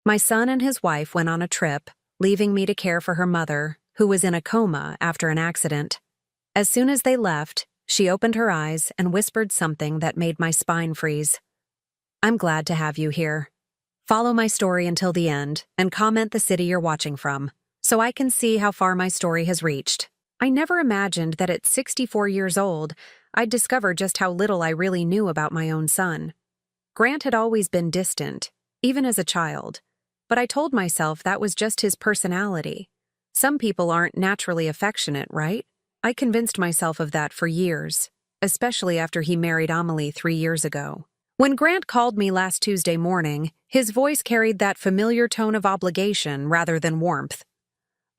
My son and his wife went on a trip, leaving me to care for her mother, who was in a coma after an accident. As soon as they left, she opened her eyes and whispered something that made my spine freeze. "I'm glad to have you here. Follow my story until the end and comment the city you're watching from, so I can see how far my story has reached." I never imagined that at 64 years old, I'd discover just how little I really knew about my own son. Grant had always been distant, even as a child, but I told myself that was just his personality. Some people aren't naturally affectionate, right? I convinced myself of that for years, especially after he married Amelie 3 years ago. When Grant called me last Tuesday morning, his voice carried that familiar tone of obligation rather than warmth.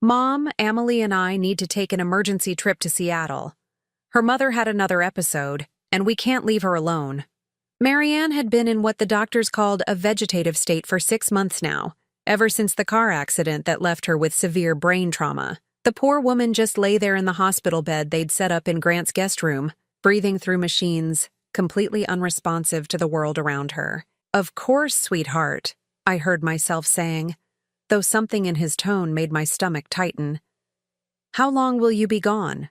"Mom, Amelie and I need to take an emergency trip to Seattle. Her mother had another episode, and we can't leave her alone." Marianne had been in what the doctors called a vegetative state for 6 months now, ever since the car accident that left her with severe brain trauma. The poor woman just lay there in the hospital bed they'd set up in Grant's guest room, breathing through machines, completely unresponsive to the world around her. "Of course, sweetheart," I heard myself saying, though something in his tone made my stomach tighten. "How long will you be gone?"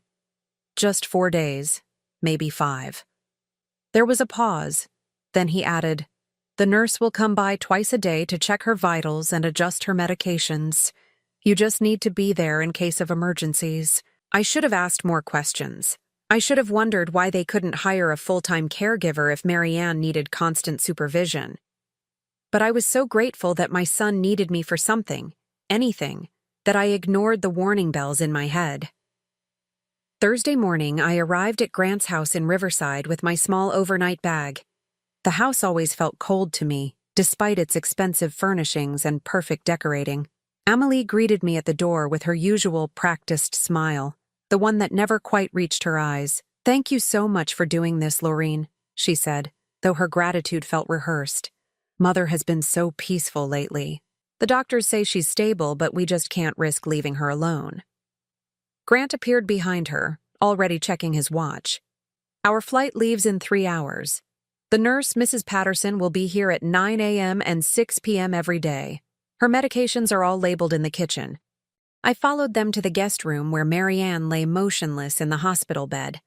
"Just 4 days, maybe 5. There was a pause. Then he added, "The nurse will come by twice a day to check her vitals and adjust her medications. You just need to be there in case of emergencies." I should have asked more questions. I should have wondered why they couldn't hire a full-time caregiver if Marianne needed constant supervision. But I was so grateful that my son needed me for something, anything, that I ignored the warning bells in my head. Thursday morning, I arrived at Grant's house in Riverside with my small overnight bag. The house always felt cold to me, despite its expensive furnishings and perfect decorating. Amelie greeted me at the door with her usual practiced smile, the one that never quite reached her eyes. "Thank you so much for doing this, Laureen," she said, though her gratitude felt rehearsed. "Mother has been so peaceful lately. The doctors say she's stable, but we just can't risk leaving her alone." Grant appeared behind her, already checking his watch. "Our flight leaves in 3 hours. The nurse, Mrs. Patterson, will be here at 9 a.m. and 6 p.m. every day. Her medications are all labeled in the kitchen." I followed them to the guest room where Marianne lay motionless in the hospital bed.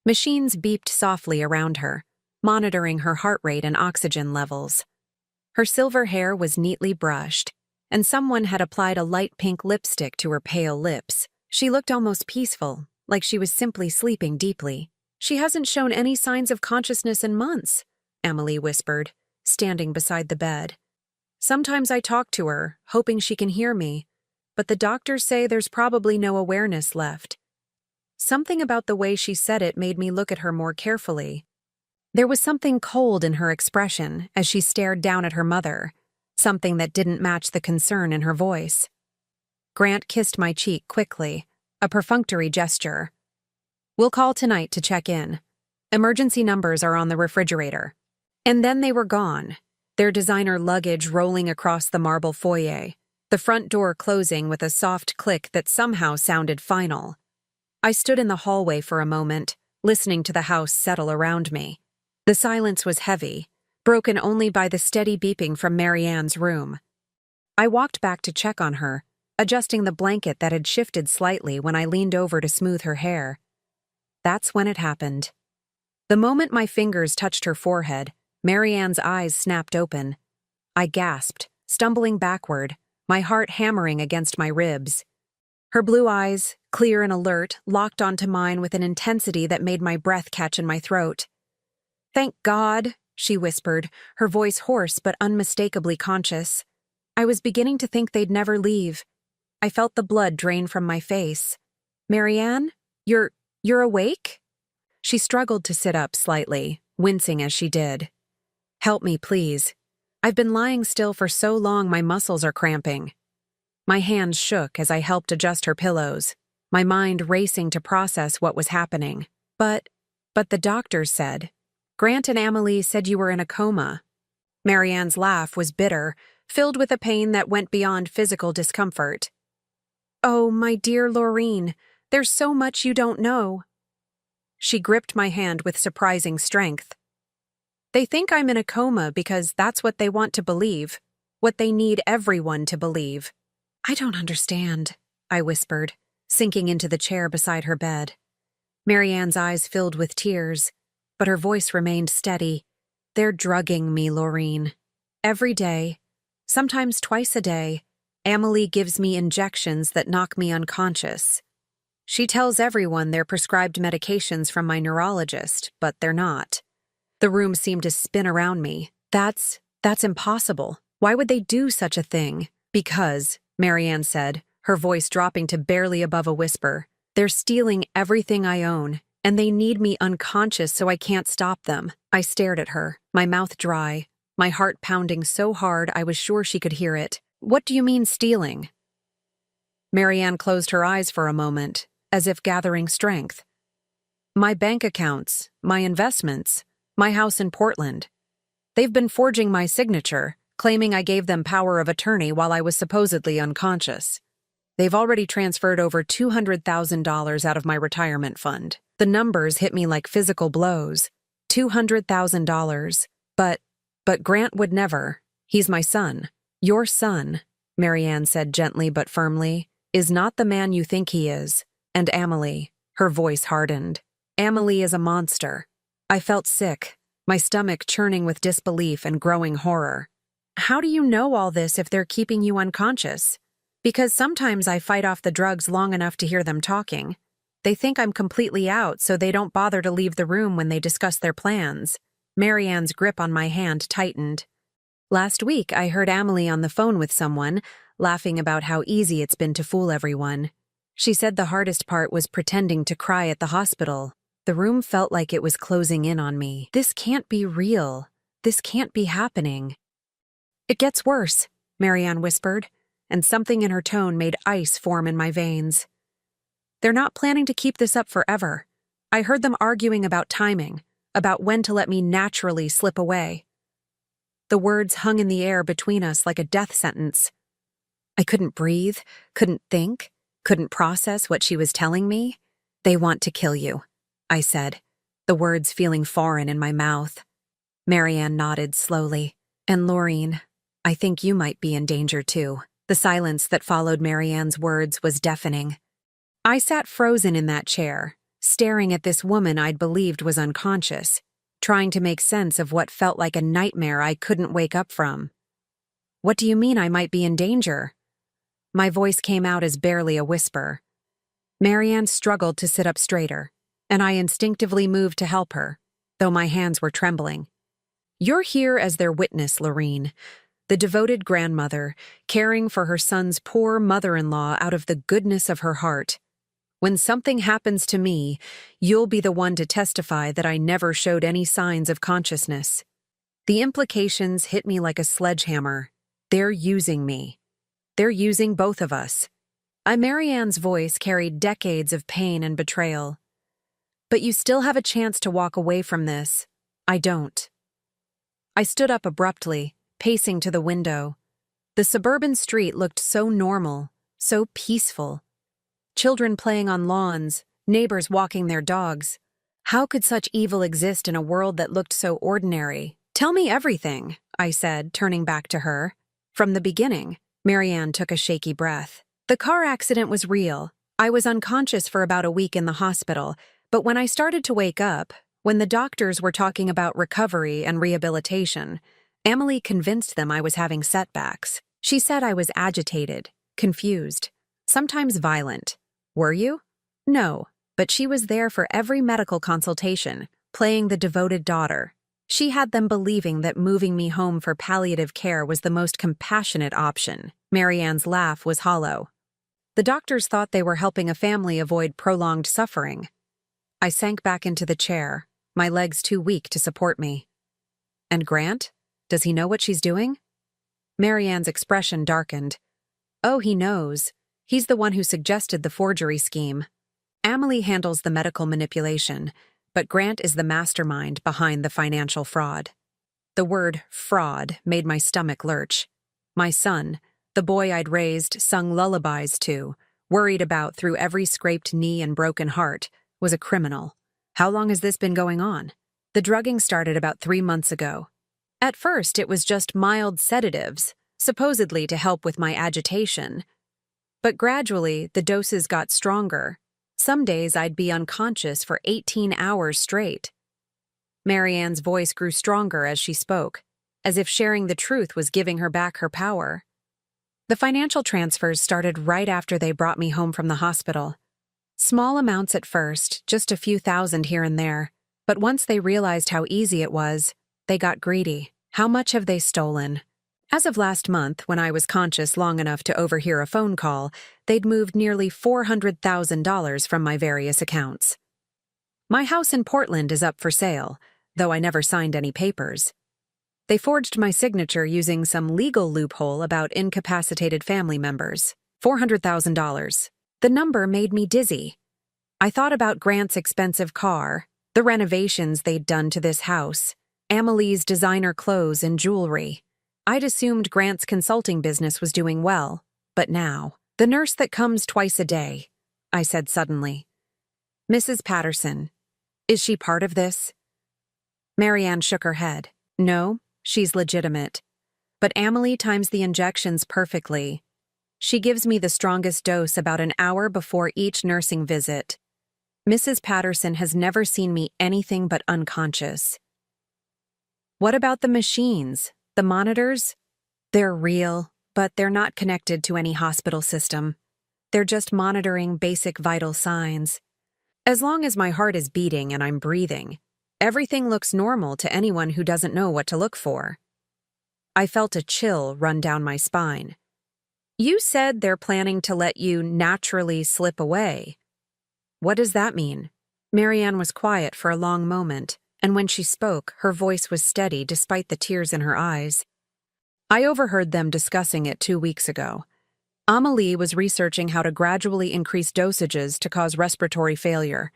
Machines beeped softly around her, monitoring her heart rate and oxygen levels. Her silver hair was neatly brushed, and someone had applied a light pink lipstick to her pale lips. She looked almost peaceful, like she was simply sleeping deeply. "She hasn't shown any signs of consciousness in months," Amelie whispered, standing beside the bed. "Sometimes I talk to her, hoping she can hear me, but the doctors say there's probably no awareness left." Something about the way she said it made me look at her more carefully. There was something cold in her expression as she stared down at her mother, something that didn't match the concern in her voice. Grant kissed my cheek quickly, a perfunctory gesture. "We'll call tonight to check in. Emergency numbers are on the refrigerator." And then they were gone, their designer luggage rolling across the marble foyer, the front door closing with a soft click that somehow sounded final. I stood in the hallway for a moment, listening to the house settle around me. The silence was heavy, broken only by the steady beeping from Marianne's room. I walked back to check on her, adjusting the blanket that had shifted slightly when I leaned over to smooth her hair. That's when it happened. The moment my fingers touched her forehead, Marianne's eyes snapped open. I gasped, stumbling backward, my heart hammering against my ribs. Her blue eyes, clear and alert, locked onto mine with an intensity that made my breath catch in my throat. "Thank God," she whispered, her voice hoarse but unmistakably conscious. I was beginning to think they'd never leave. I felt the blood drain from my face. "Marianne, you're awake?" She struggled to sit up slightly, wincing as she did. "Help me, please. I've been lying still for so long my muscles are cramping." My hands shook as I helped adjust her pillows, my mind racing to process what was happening. But the doctors said, "Grant and Amelie said you were in a coma." Marianne's laugh was bitter, filled with a pain that went beyond physical discomfort. "Oh, my dear Laureen, there's so much you don't know." She gripped my hand with surprising strength. "They think I'm in a coma because that's what they want to believe. what they need everyone to believe. I don't understand, I whispered, sinking into the chair beside her bed. Marianne's eyes filled with tears, but her voice remained steady. They're drugging me, Laureen. Every day, sometimes twice a day, Amelie gives me injections that knock me unconscious. She tells everyone they're prescribed medications from my neurologist, but they're not. The room seemed to spin around me. That's impossible. Why would they do such a thing? Because, Marianne said, her voice dropping to barely above a whisper, they're stealing everything I own, and they need me unconscious so I can't stop them. I stared at her, my mouth dry, my heart pounding so hard I was sure she could hear it. What do you mean stealing? Marianne closed her eyes for a moment, as if gathering strength. My bank accounts, my investments, my house in Portland. They've been forging my signature, claiming I gave them power of attorney while I was supposedly unconscious. They've already transferred over $200,000 out of my retirement fund. The numbers hit me like physical blows. $200,000. But Grant would never. He's my son. Your son, Marianne said gently but firmly, is not the man you think he is. And Amelie, her voice hardened. Amelie is a monster. I felt sick, my stomach churning with disbelief and growing horror. How do you know all this if they're keeping you unconscious? Because sometimes I fight off the drugs long enough to hear them talking. They think I'm completely out, so they don't bother to leave the room when they discuss their plans. Marianne's grip on my hand tightened. Last week, I heard Amelie on the phone with someone, laughing about how easy it's been to fool everyone. She said the hardest part was pretending to cry at the hospital. The room felt like it was closing in on me. This can't be real. This can't be happening. It gets worse, Marianne whispered, and something in her tone made ice form in my veins. They're not planning to keep this up forever. I heard them arguing about timing, about when to let me naturally slip away. The words hung in the air between us like a death sentence. I couldn't breathe, couldn't think, couldn't process what she was telling me. They want to kill you, I said, the words feeling foreign in my mouth. Marianne nodded slowly. And Laureen, I think you might be in danger too. The silence that followed Marianne's words was deafening. I sat frozen in that chair, staring at this woman I'd believed was unconscious, trying to make sense of what felt like a nightmare I couldn't wake up from. What do you mean I might be in danger? My voice came out as barely a whisper. Marianne struggled to sit up straighter, and I instinctively moved to help her, though my hands were trembling. You're here as their witness, Laureen, the devoted grandmother, caring for her son's poor mother-in-law out of the goodness of her heart. When something happens to me, you'll be the one to testify that I never showed any signs of consciousness. The implications hit me like a sledgehammer. They're using me. They're using both of us. Marianne's voice carried decades of pain and betrayal. But you still have a chance to walk away from this. I don't. I stood up abruptly, pacing to the window. The suburban street looked so normal, so peaceful. Children playing on lawns, neighbors walking their dogs. How could such evil exist in a world that looked so ordinary? Tell me everything, I said, turning back to her. From the beginning. Marianne took a shaky breath. The car accident was real. I was unconscious for about a week in the hospital, but when I started to wake up, when the doctors were talking about recovery and rehabilitation, Amelie convinced them I was having setbacks. She said I was agitated, confused, sometimes violent. Were you? No, but she was there for every medical consultation, playing the devoted daughter. She had them believing that moving me home for palliative care was the most compassionate option. Marianne's laugh was hollow. The doctors thought they were helping a family avoid prolonged suffering. I sank back into the chair, my legs too weak to support me. And Grant? Does he know what she's doing? Marianne's expression darkened. Oh, he knows. He's the one who suggested the forgery scheme. Amelie handles the medical manipulation, but Grant is the mastermind behind the financial fraud. The word fraud made my stomach lurch. My son, the boy I'd raised, sung lullabies to, worried about through every scraped knee and broken heart, was a criminal. How long has this been going on? The drugging started about 3 months ago. At first, it was just mild sedatives, supposedly to help with my agitation. But gradually, the doses got stronger. Some days I'd be unconscious for 18 hours straight. Marianne's voice grew stronger as she spoke, as if sharing the truth was giving her back her power. The financial transfers started right after they brought me home from the hospital. Small amounts at first, just a few thousand here and there, but once they realized how easy it was, they got greedy. How much have they stolen? As of last month, when I was conscious long enough to overhear a phone call, they'd moved nearly $400,000 from my various accounts. My house in Portland is up for sale, though I never signed any papers. They forged my signature using some legal loophole about incapacitated family members. $400,000. The number made me dizzy. I thought about Grant's expensive car, the renovations they'd done to this house, Amelie's designer clothes and jewelry. I'd assumed Grant's consulting business was doing well, but now, the nurse that comes twice a day, I said suddenly. Mrs. Patterson, is she part of this? Marianne shook her head. No, she's legitimate. But Amelie times the injections perfectly. She gives me the strongest dose about an hour before each nursing visit. Mrs. Patterson has never seen me anything but unconscious. What about the machines? The monitors? They're real, but they're not connected to any hospital system. They're just monitoring basic vital signs. As long as my heart is beating and I'm breathing, everything looks normal to anyone who doesn't know what to look for. I felt a chill run down my spine. You said they're planning to let you naturally slip away. What does that mean? Marianne was quiet for a long moment, and when she spoke, her voice was steady despite the tears in her eyes. I overheard them discussing it 2 weeks ago. Amelie was researching how to gradually increase dosages to cause respiratory failure.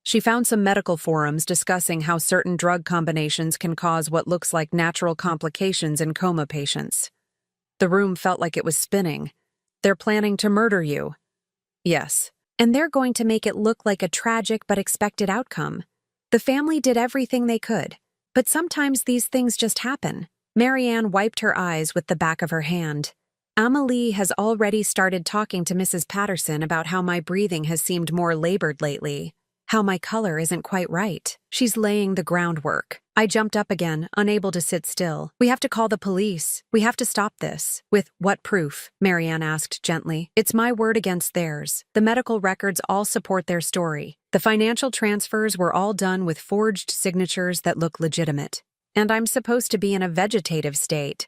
She found some medical forums discussing how certain drug combinations can cause what looks like natural complications in coma patients. The room felt like it was spinning. They're planning to murder you. Yes. And they're going to make it look like a tragic but expected outcome. The family did everything they could, but sometimes these things just happen. Marianne wiped her eyes with the back of her hand. Amelie has already started talking to Mrs. Patterson about how my breathing has seemed more labored lately, how my color isn't quite right. She's laying the groundwork. I jumped up again, unable to sit still. We have to call the police. We have to stop this. With what proof? Marianne asked gently. It's my word against theirs. The medical records all support their story. The financial transfers were all done with forged signatures that look legitimate. And I'm supposed to be in a vegetative state.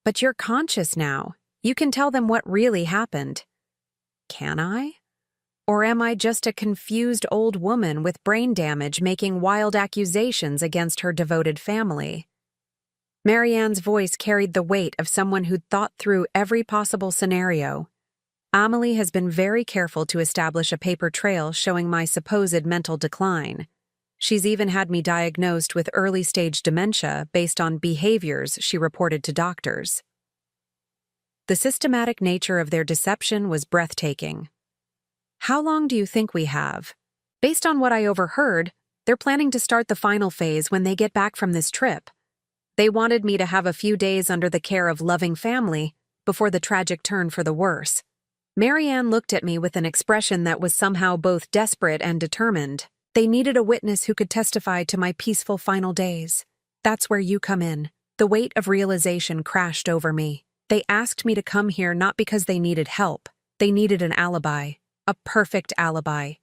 But you're conscious now. You can tell them what really happened. Can I? Or am I just a confused old woman with brain damage making wild accusations against her devoted family? Marianne's voice carried the weight of someone who'd thought through every possible scenario. Amelie has been very careful to establish a paper trail showing my supposed mental decline. She's even had me diagnosed with early-stage dementia based on behaviors she reported to doctors. The systematic nature of their deception was breathtaking. How long do you think we have? Based on what I overheard, they're planning to start the final phase when they get back from this trip. They wanted me to have a few days under the care of loving family before the tragic turn for the worse. Marianne looked at me with an expression that was somehow both desperate and determined. They needed a witness who could testify to my peaceful final days. That's where you come in. The weight of realization crashed over me. They asked me to come here not because they needed help. They needed an alibi. A perfect alibi.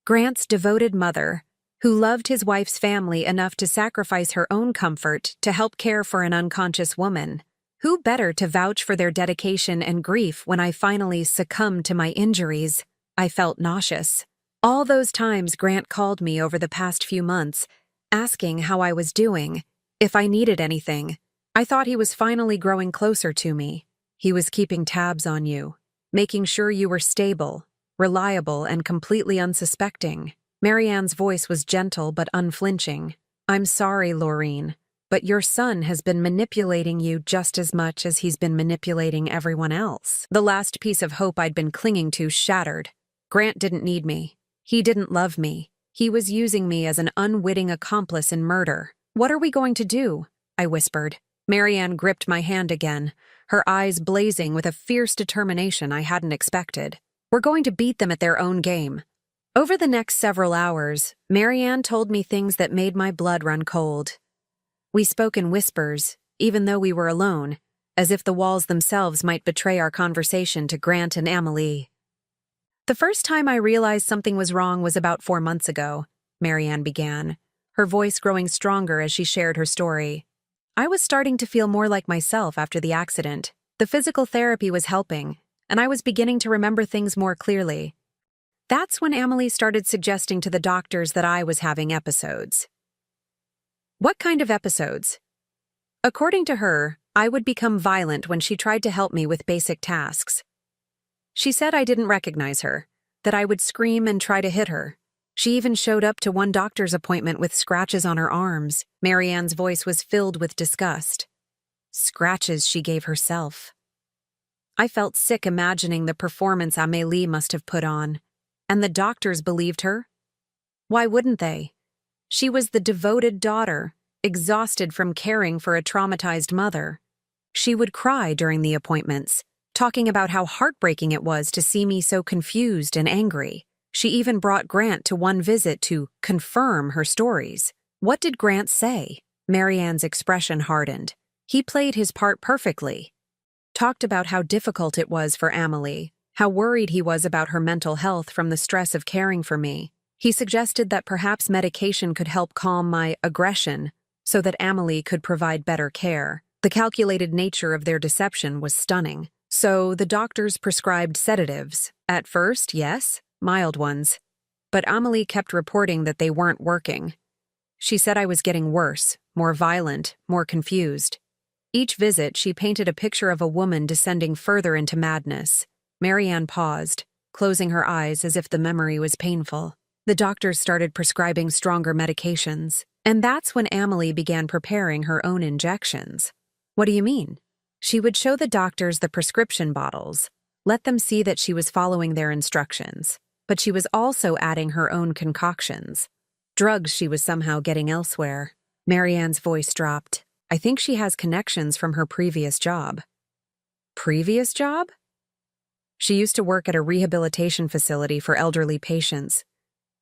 Grant's devoted mother, who loved his wife's family enough to sacrifice her own comfort to help care for an unconscious woman. Who better to vouch for their dedication and grief when I finally succumbed to my injuries? I felt nauseous. All those times Grant called me over the past few months, asking how I was doing, if I needed anything. I thought he was finally growing closer to me. He was keeping tabs on you, making sure you were stable, reliable, and completely unsuspecting. Marianne's voice was gentle but unflinching. I'm sorry, Laureen, but your son has been manipulating you just as much as he's been manipulating everyone else. The last piece of hope I'd been clinging to shattered. Grant didn't need me. He didn't love me. He was using me as an unwitting accomplice in murder. What are we going to do? I whispered. Marianne gripped my hand again, her eyes blazing with a fierce determination I hadn't expected. We're going to beat them at their own game. Over the next several hours, Marianne told me things that made my blood run cold. We spoke in whispers, even though we were alone, as if the walls themselves might betray our conversation to Grant and Amelie. The first time I realized something was wrong was about 4 months ago, Marianne began, her voice growing stronger as she shared her story. I was starting to feel more like myself after the accident. The physical therapy was helping, and I was beginning to remember things more clearly. That's when Amelie started suggesting to the doctors that I was having episodes. What kind of episodes? According to her, I would become violent when she tried to help me with basic tasks. She said I didn't recognize her, that I would scream and try to hit her. She even showed up to one doctor's appointment with scratches on her arms. Marianne's voice was filled with disgust. Scratches she gave herself. I felt sick imagining the performance Amélie must have put on. And the doctors believed her? Why wouldn't they? She was the devoted daughter, exhausted from caring for a traumatized mother. She would cry during the appointments, talking about how heartbreaking it was to see me so confused and angry. She even brought Grant to one visit to confirm her stories. What did Grant say? Marianne's expression hardened. He played his part perfectly. Talked about how difficult it was for Amelie, how worried he was about her mental health from the stress of caring for me. He suggested that perhaps medication could help calm my aggression so that Amelie could provide better care. The calculated nature of their deception was stunning. So the doctors prescribed sedatives. At first, yes, mild ones. But Amelie kept reporting that they weren't working. She said I was getting worse, more violent, more confused. Each visit, she painted a picture of a woman descending further into madness. Marianne paused, closing her eyes as if the memory was painful. The doctors started prescribing stronger medications, and that's when Amelie began preparing her own injections. What do you mean? She would show the doctors the prescription bottles, let them see that she was following their instructions, but she was also adding her own concoctions. Drugs she was somehow getting elsewhere. Marianne's voice dropped. I think she has connections from her previous job. Previous job? She used to work at a rehabilitation facility for elderly patients.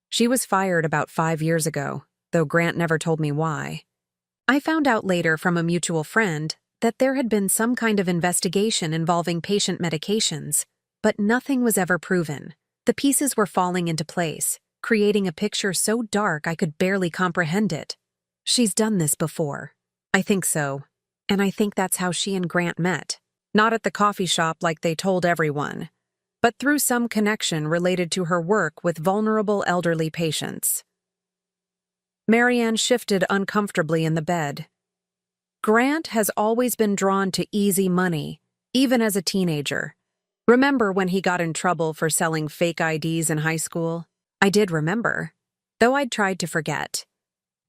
She was fired about 5 years ago, though Grant never told me why. I found out later from a mutual friend that there had been some kind of investigation involving patient medications, but nothing was ever proven. The pieces were falling into place, creating a picture so dark I could barely comprehend it. She's done this before. I think so. And I think that's how she and Grant met. Not at the coffee shop like they told everyone, but through some connection related to her work with vulnerable elderly patients. Marianne shifted uncomfortably in the bed. Grant has always been drawn to easy money, even as a teenager. Remember when he got in trouble for selling fake IDs in high school? I did remember, though I'd tried to forget.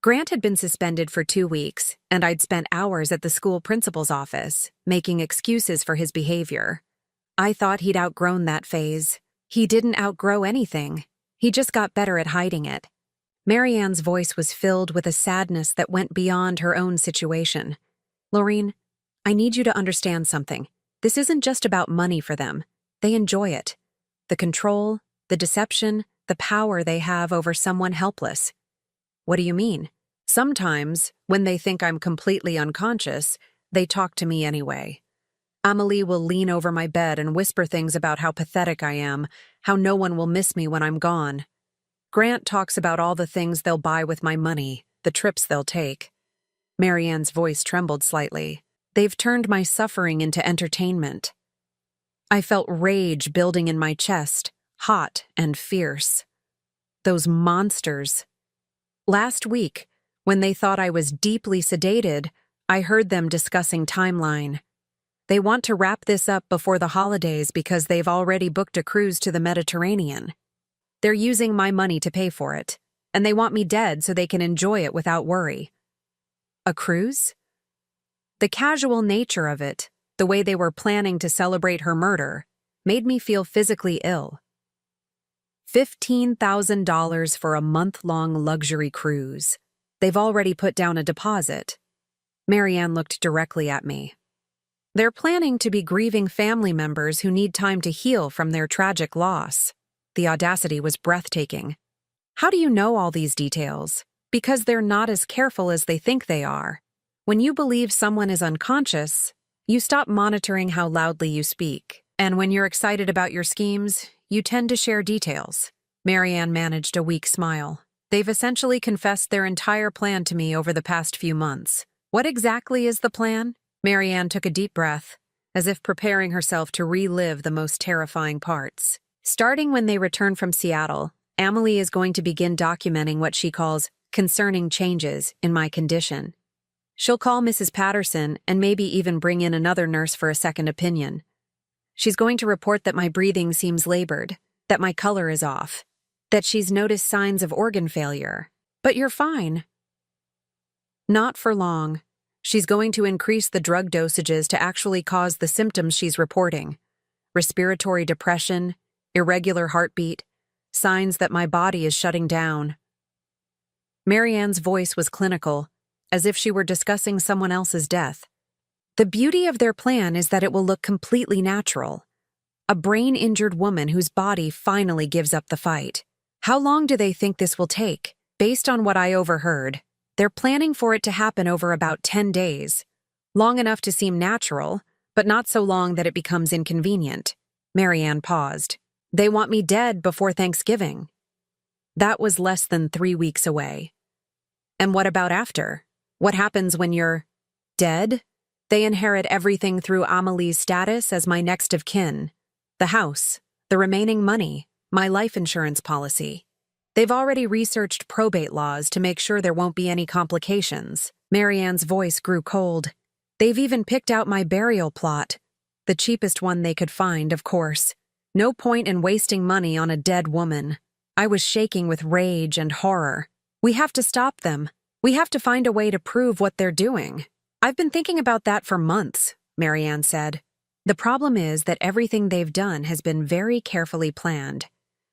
Grant had been suspended for 2 weeks, and I'd spent hours at the school principal's office, making excuses for his behavior. I thought he'd outgrown that phase. He didn't outgrow anything. He just got better at hiding it. Marianne's voice was filled with a sadness that went beyond her own situation. Laureen, I need you to understand something. This isn't just about money for them. They enjoy it. The control, the deception, the power they have over someone helpless. What do you mean? Sometimes, when they think I'm completely unconscious, they talk to me anyway. Amelie will lean over my bed and whisper things about how pathetic I am, how no one will miss me when I'm gone. Grant talks about all the things they'll buy with my money, the trips they'll take. Marianne's voice trembled slightly. They've turned my suffering into entertainment. I felt rage building in my chest, hot and fierce. Those monsters. Last week, when they thought I was deeply sedated, I heard them discussing timeline. They want to wrap this up before the holidays because they've already booked a cruise to the Mediterranean. They're using my money to pay for it, and they want me dead so they can enjoy it without worry. A cruise? The casual nature of it, the way they were planning to celebrate her murder, made me feel physically ill. $15,000 for a month-long luxury cruise. They've already put down a deposit. Marianne looked directly at me. They're planning to be grieving family members who need time to heal from their tragic loss. The audacity was breathtaking. How do you know all these details? Because they're not as careful as they think they are. When you believe someone is unconscious, you stop monitoring how loudly you speak. And when you're excited about your schemes, you tend to share details. Marianne managed a weak smile. They've essentially confessed their entire plan to me over the past few months. What exactly is the plan? Marianne took a deep breath, as if preparing herself to relive the most terrifying parts. Starting when they return from Seattle, Amelie is going to begin documenting what she calls concerning changes in my condition. She'll call Mrs. Patterson and maybe even bring in another nurse for a second opinion. She's going to report that my breathing seems labored, that my color is off, that she's noticed signs of organ failure. But you're fine. Not for long. She's going to increase the drug dosages to actually cause the symptoms she's reporting. Respiratory depression, irregular heartbeat, signs that my body is shutting down. Marianne's voice was clinical, as if she were discussing someone else's death. The beauty of their plan is that it will look completely natural. A brain-injured woman whose body finally gives up the fight. How long do they think this will take? Based on what I overheard, they're planning for it to happen over about 10 days. Long enough to seem natural, but not so long that it becomes inconvenient. Marianne paused. They want me dead before Thanksgiving. That was less than 3 weeks away. And what about after? What happens when you're dead? They inherit everything through Amelie's status as my next of kin. The house, the remaining money, my life insurance policy. They've already researched probate laws to make sure there won't be any complications. Marianne's voice grew cold. They've even picked out my burial plot. The cheapest one they could find, of course. No point in wasting money on a dead woman. I was shaking with rage and horror. We have to stop them. We have to find a way to prove what they're doing. I've been thinking about that for months, Marianne said. The problem is that everything they've done has been very carefully planned.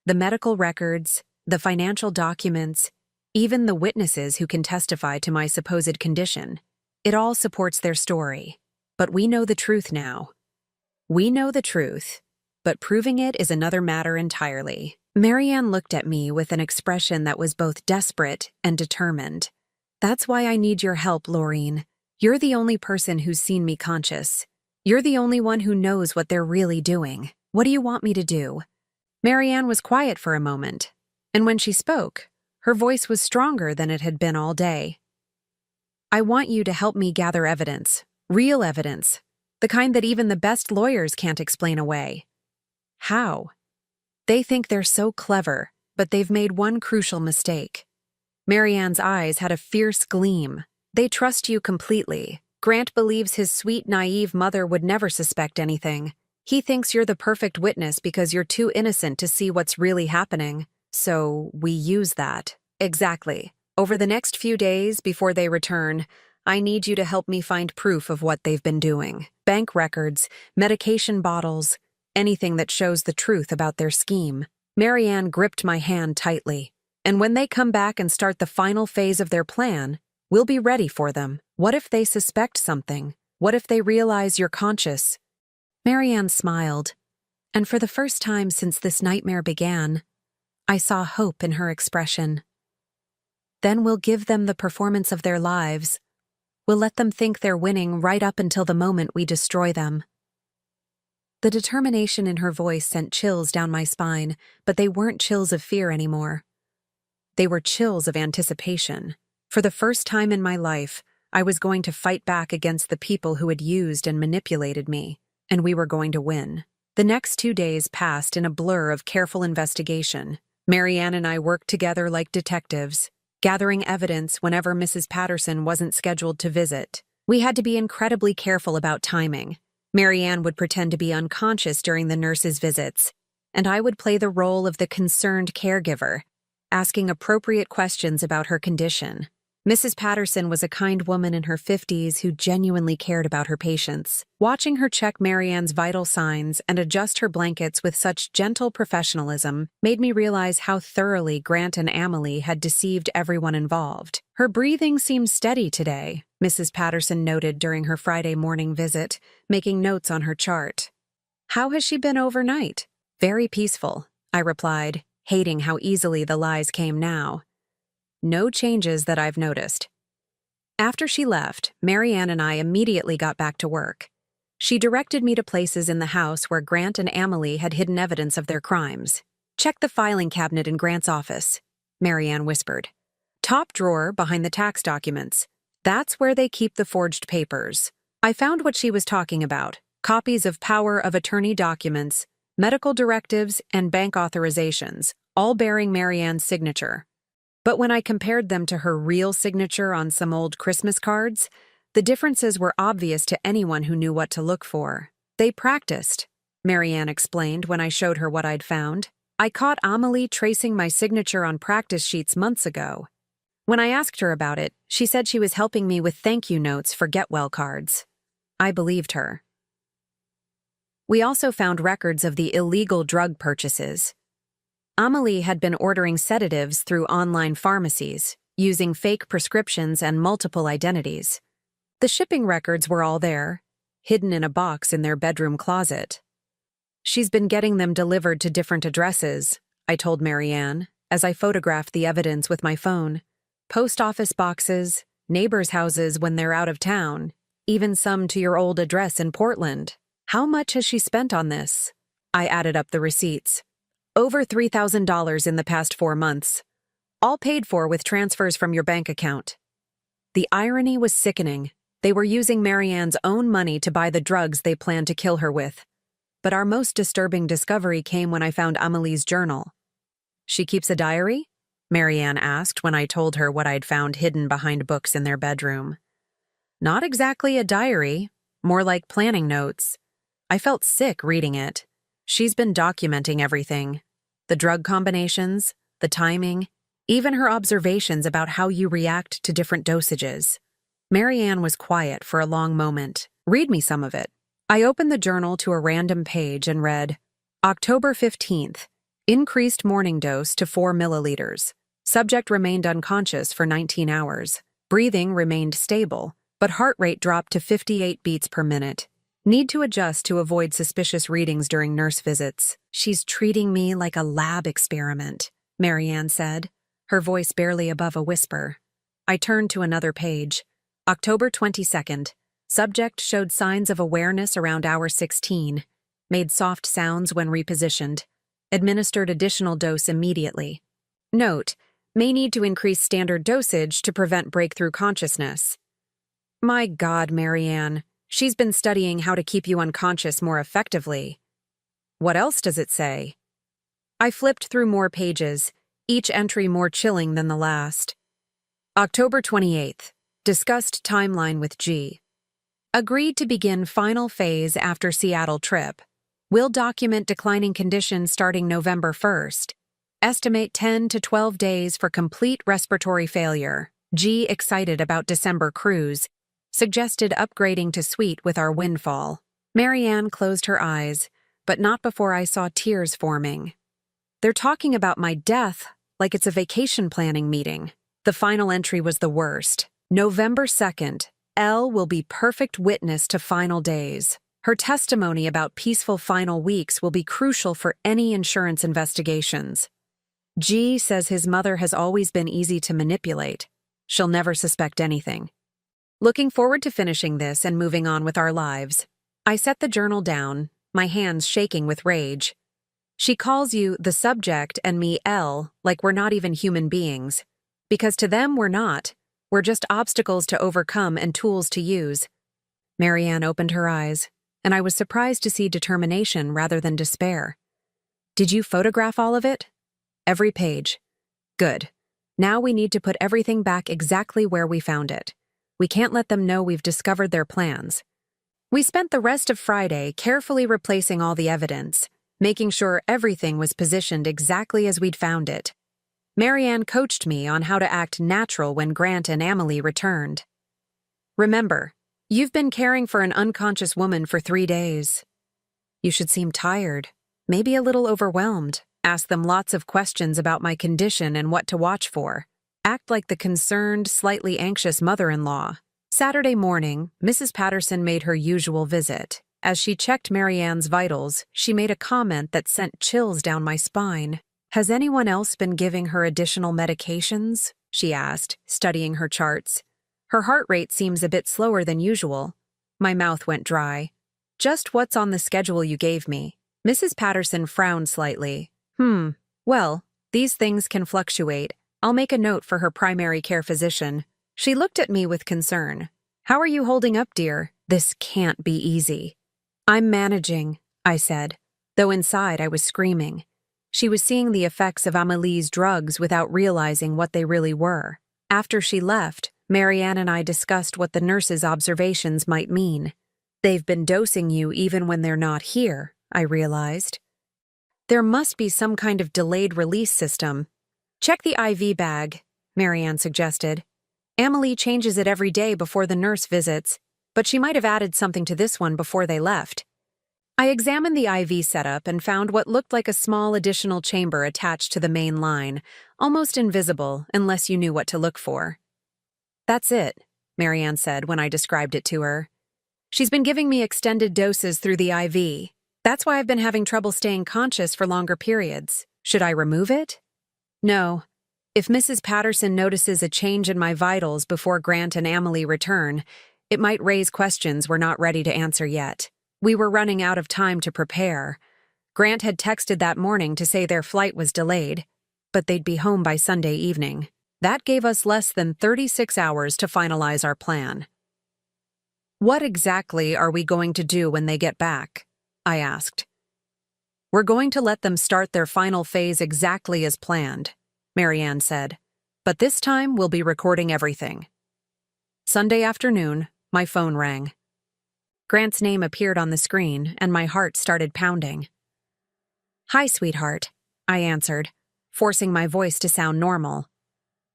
The medical records, the financial documents, even the witnesses who can testify to my supposed condition. It all supports their story. But we know the truth now. We know the truth, but proving it is another matter entirely. Marianne looked at me with an expression that was both desperate and determined. That's why I need your help, Laureen. You're the only person who's seen me conscious. You're the only one who knows what they're really doing. What do you want me to do? Marianne was quiet for a moment, and when she spoke, her voice was stronger than it had been all day. I want you to help me gather evidence, real evidence, the kind that even the best lawyers can't explain away. How? They think they're so clever, but they've made one crucial mistake. Marianne's eyes had a fierce gleam. They trust you completely. Grant believes his sweet, naive mother would never suspect anything. He thinks you're the perfect witness because you're too innocent to see what's really happening. So we use that. Exactly. Over the next few days before they return, I need you to help me find proof of what they've been doing. Bank records, medication bottles, anything that shows the truth about their scheme. Marianne gripped my hand tightly. And when they come back and start the final phase of their plan, we'll be ready for them. What if they suspect something? What if they realize you're conscious? Marianne smiled, and for the first time since this nightmare began, I saw hope in her expression. Then we'll give them the performance of their lives. We'll let them think they're winning right up until the moment we destroy them. The determination in her voice sent chills down my spine, but they weren't chills of fear anymore. They were chills of anticipation. For the first time in my life, I was going to fight back against the people who had used and manipulated me, and we were going to win. The next 2 days passed in a blur of careful investigation. Marianne and I worked together like detectives, gathering evidence whenever Mrs. Patterson wasn't scheduled to visit. We had to be incredibly careful about timing. Marianne would pretend to be unconscious during the nurse's visits, and I would play the role of the concerned caregiver, asking appropriate questions about her condition. Mrs. Patterson was a kind woman in her 50s who genuinely cared about her patients. Watching her check Marianne's vital signs and adjust her blankets with such gentle professionalism made me realize how thoroughly Grant and Amelie had deceived everyone involved. Her breathing seemed steady today, Mrs. Patterson noted during her Friday morning visit, making notes on her chart. How has she been overnight? Very peaceful, I replied, hating how easily the lies came now. No changes that I've noticed. After she left, Marianne and I immediately got back to work. She directed me to places in the house where Grant and Amelie had hidden evidence of their crimes. Check the filing cabinet in Grant's office, Marianne whispered. Top drawer behind the tax documents. That's where they keep the forged papers. I found what she was talking about: copies of power of attorney documents, medical directives, and bank authorizations, all bearing Marianne's signature. But when I compared them to her real signature on some old Christmas cards, the differences were obvious to anyone who knew what to look for. They practiced, Marianne explained when I showed her what I'd found. I caught Amelie tracing my signature on practice sheets months ago. When I asked her about it, she said she was helping me with thank you notes for Get Well cards. I believed her. We also found records of the illegal drug purchases. Amelie had been ordering sedatives through online pharmacies, using fake prescriptions and multiple identities. The shipping records were all there, hidden in a box in their bedroom closet. She's been getting them delivered to different addresses, I told Marianne, as I photographed the evidence with my phone. Post office boxes, neighbors' houses when they're out of town, even some to your old address in Portland. How much has she spent on this? I added up the receipts. Over $3,000 in the past 4 months. All paid for with transfers from your bank account. The irony was sickening. They were using Marianne's own money to buy the drugs they planned to kill her with. But our most disturbing discovery came when I found Amelie's journal. She keeps a diary? Marianne asked when I told her what I'd found hidden behind books in their bedroom. Not exactly a diary, more like planning notes. I felt sick reading it. She's been documenting everything. The drug combinations, the timing, even her observations about how you react to different dosages. Marianne was quiet for a long moment. Read me some of it. I opened the journal to a random page and read, October 15th, increased morning dose to 4 milliliters. Subject remained unconscious for 19 hours. Breathing remained stable, but heart rate dropped to 58 beats per minute. Need to adjust to avoid suspicious readings during nurse visits. She's treating me like a lab experiment, Marianne said, her voice barely above a whisper. I turned to another page. October 22nd. Subject showed signs of awareness around hour 16. Made soft sounds when repositioned. Administered additional dose immediately. Note, may need to increase standard dosage to prevent breakthrough consciousness. My God, Marianne. She's been studying how to keep you unconscious more effectively. What else does it say? I flipped through more pages, each entry more chilling than the last. October 28th. Discussed timeline with G. Agreed to begin final phase after Seattle trip. Will document declining conditions starting November 1st. Estimate 10 to 12 days for complete respiratory failure. G excited about December cruise. Suggested upgrading to suite with our windfall. Marianne closed her eyes, but not before I saw tears forming. They're talking about my death like it's a vacation planning meeting. The final entry was the worst. November 2nd, L will be perfect witness to final days. Her testimony about peaceful final weeks will be crucial for any insurance investigations. G says his mother has always been easy to manipulate. She'll never suspect anything. Looking forward to finishing this and moving on with our lives. I set the journal down, my hands shaking with rage. She calls you the subject and me L like we're not even human beings. Because to them we're not. We're just obstacles to overcome and tools to use. Marianne opened her eyes, and I was surprised to see determination rather than despair. Did you photograph all of it? Every page. Good. Now we need to put everything back exactly where we found it. We can't let them know we've discovered their plans. We spent the rest of Friday carefully replacing all the evidence, making sure everything was positioned exactly as we'd found it. Marianne coached me on how to act natural when Grant and Amelie returned. Remember, you've been caring for an unconscious woman for 3 days. You should seem tired, maybe a little overwhelmed. Ask them lots of questions about my condition and what to watch for. Act like the concerned, slightly anxious mother-in-law. Saturday morning, Mrs. Patterson made her usual visit. As she checked Marianne's vitals, she made a comment that sent chills down my spine. "Has anyone else been giving her additional medications?" she asked, studying her charts. "Her heart rate seems a bit slower than usual." My mouth went dry. "Just what's on the schedule you gave me." Mrs. Patterson frowned slightly. Well, these things can fluctuate. I'll make a note for her primary care physician." She looked at me with concern. "How are you holding up, dear? This can't be easy." "I'm managing," I said, though inside I was screaming. She was seeing the effects of Amelie's drugs without realizing what they really were. After she left, Marianne and I discussed what the nurse's observations might mean. "They've been dosing you even when they're not here," I realized. "There must be some kind of delayed release system." "Check the IV bag," Marianne suggested. "Amelie changes it every day before the nurse visits, but she might have added something to this one before they left." I examined the IV setup and found what looked like a small additional chamber attached to the main line, almost invisible unless you knew what to look for. "That's it," Marianne said when I described it to her. "She's been giving me extended doses through the IV. That's why I've been having trouble staying conscious for longer periods. Should I remove it?" "No. If Mrs. Patterson notices a change in my vitals before Grant and Amelie return, it might raise questions we're not ready to answer yet." We were running out of time to prepare. Grant had texted that morning to say their flight was delayed, but they'd be home by Sunday evening. That gave us less than 36 hours to finalize our plan. "What exactly are we going to do when they get back?" I asked. "We're going to let them start their final phase exactly as planned," Marianne said. "But this time we'll be recording everything." Sunday afternoon, my phone rang. Grant's name appeared on the screen, and my heart started pounding. "Hi, sweetheart," I answered, forcing my voice to sound normal.